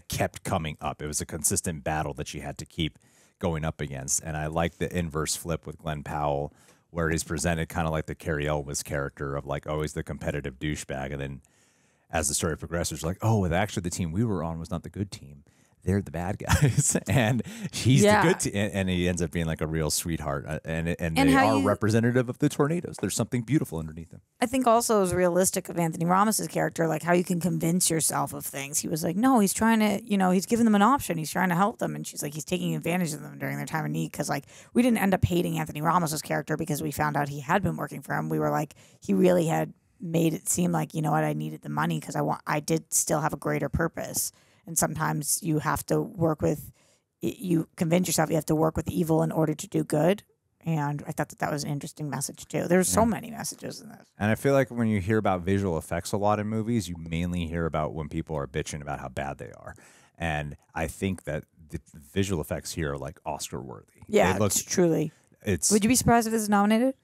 A: kept coming up. It was a consistent battle that she had to keep going up against. And I like the inverse flip with Glen Powell, where he's presented kind of like the Carrie Elwes character of like always the competitive douchebag. And then as the story progresses, like, oh, well, actually the team we were on was not the good team. They're the bad guys, and he's the good team. And he ends up being like a real sweetheart. And they are representative of the tornadoes. There's something beautiful underneath them.
C: I think also is realistic of Anthony Ramos' character, like how you can convince yourself of things. He was like, no, he's trying to, he's giving them an option. He's trying to help them. And she's like, he's taking advantage of them during their time of need. Because like we didn't end up hating Anthony Ramos' character because we found out he had been working for him. We were like, he really had made it seem like, you know what, I needed the money because I did still have a greater purpose. And sometimes you have to work with, you convince yourself you have to work with evil in order to do good. And I thought that was an interesting message too. There's so many messages in this.
A: And I feel like when you hear about visual effects a lot in movies, you mainly hear about when people are bitching about how bad they are. And I think that the visual effects here are like Oscar worthy.
C: Yeah, truly. Would you be surprised if this is nominated?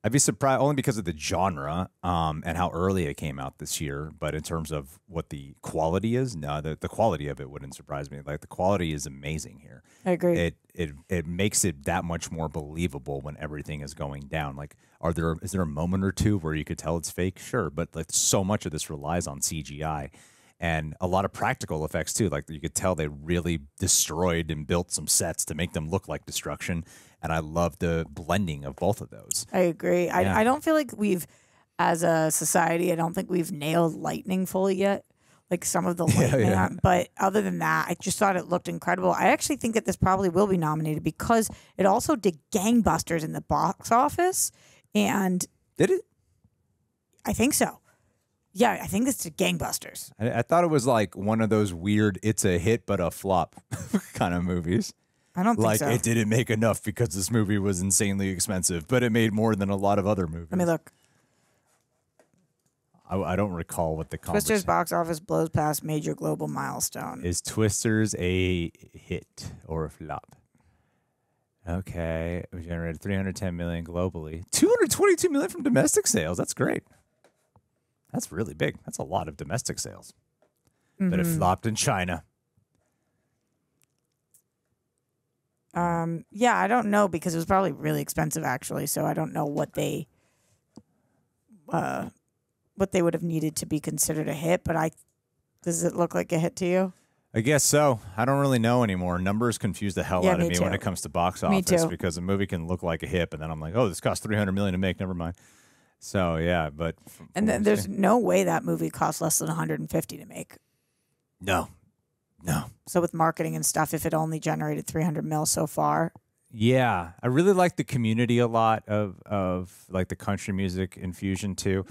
A: I'd be surprised only because of the genre and how early it came out this year. But in terms of what the quality is, no, the quality of it wouldn't surprise me. Like the quality is amazing here.
C: I agree.
A: It makes it that much more believable when everything is going down. Like, is there a moment or two where you could tell it's fake? Sure, but like so much of this relies on CGI and a lot of practical effects too. Like you could tell they really destroyed and built some sets to make them look like destruction. And I love the blending of both of those.
C: I agree.
A: Yeah.
C: I don't feel like as a society, I don't think we've nailed lightning fully yet. Like some of the lightning. But other than that, I just thought it looked incredible. I actually think that this probably will be nominated because it also did gangbusters in the box office. And
A: did it?
C: I think so. Yeah, I think this did gangbusters.
A: I thought it was like one of those weird, it's a hit but a flop kind of movies.
C: I don't think
A: like
C: so.
A: It didn't make enough because this movie was insanely expensive, but it made more than a lot of other movies.
C: Let me look.
A: I don't recall what the
C: Twisters box office blows past major global milestone.
A: Is Twisters a hit or a flop? Okay, we generated $310 million globally, $222 million from domestic sales. That's great. That's really big. That's a lot of domestic sales. But it flopped in China.
C: Yeah, I don't know because it was probably really expensive actually. So I don't know what they would have needed to be considered a hit. But does it look like a hit to you?
A: I guess so. I don't really know anymore. Numbers confuse the hell out of me when it comes to box office because a movie can look like a hit, and then I'm like, oh, this cost $300 million to make. Never mind. So yeah, but
C: and then there's no way that movie cost less than $150 to make.
A: No.
C: So with marketing and stuff, if it only generated $300 million so far.
A: Yeah, I really like the community a lot of like the country music infusion too.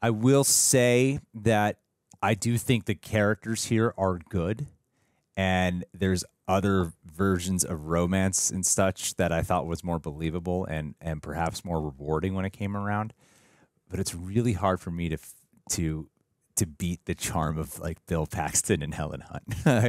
A: I will say that I do think the characters here are good, and there's other versions of romance and such that I thought was more believable and perhaps more rewarding when it came around. But it's really hard for me to beat the charm of like Bill Paxton and Helen Hunt.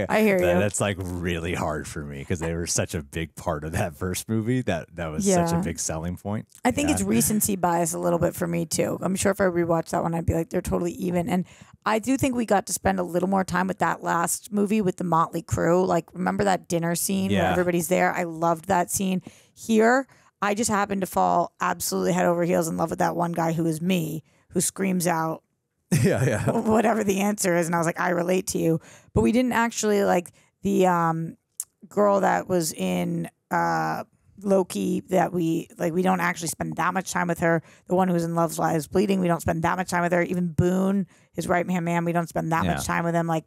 C: I hear you.
A: That's like really hard for me because they were such a big part of that first movie. That was such a big selling point.
C: I think it's recency bias a little bit for me too. I'm sure if I rewatch that one, I'd be like, they're totally even. And I do think we got to spend a little more time with that last movie with the Motley Crue. Like, remember that dinner scene where everybody's there? I loved that scene. Here, I just happened to fall absolutely head over heels in love with that one guy who is me, who screams out, whatever the answer is, and I was like, I relate to you. But we didn't actually like the girl that was in Loki that we don't actually spend that much time with her. The one who was in Love Lies Bleeding, we don't spend that much time with her. Even Boone, his right hand man, we don't spend that much time with him. Like,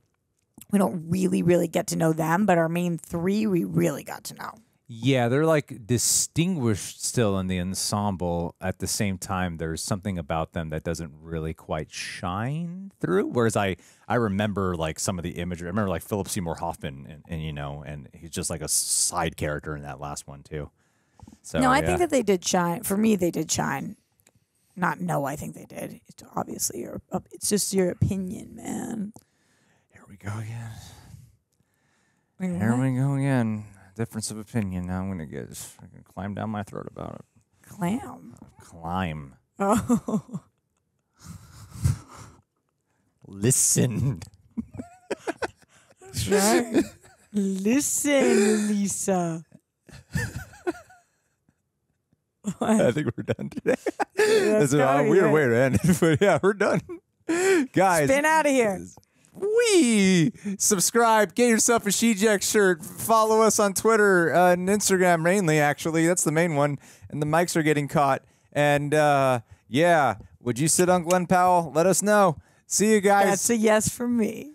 C: we don't really get to know them, but our main three we really got to know.
A: Yeah, they're like distinguished still in the ensemble. At the same time, there's something about them that doesn't really quite shine through. Whereas I remember like some of the imagery. I remember like Philip Seymour Hoffman, and he's just like a side character in that last one too. So
C: no, I think that they did shine. For me, they did shine. I think they did. It's obviously it's just your opinion, man.
A: Here we go again. Here we go again. Difference of opinion. Now I'm gonna climb down my throat about it.
C: Climb.
A: Oh. Listen.
C: Right. Listen, Lisa.
A: I think we're done today.
C: That's
A: That's a weird way to end it, but yeah, we're done. Guys.
C: Spin out of here.
A: Subscribe, get yourself a She-Jack shirt, follow us on Twitter and Instagram mainly, actually. That's the main one. And the mics are getting caught. And yeah, would you sit on Glen Powell? Let us know. See you guys.
C: That's a yes from me.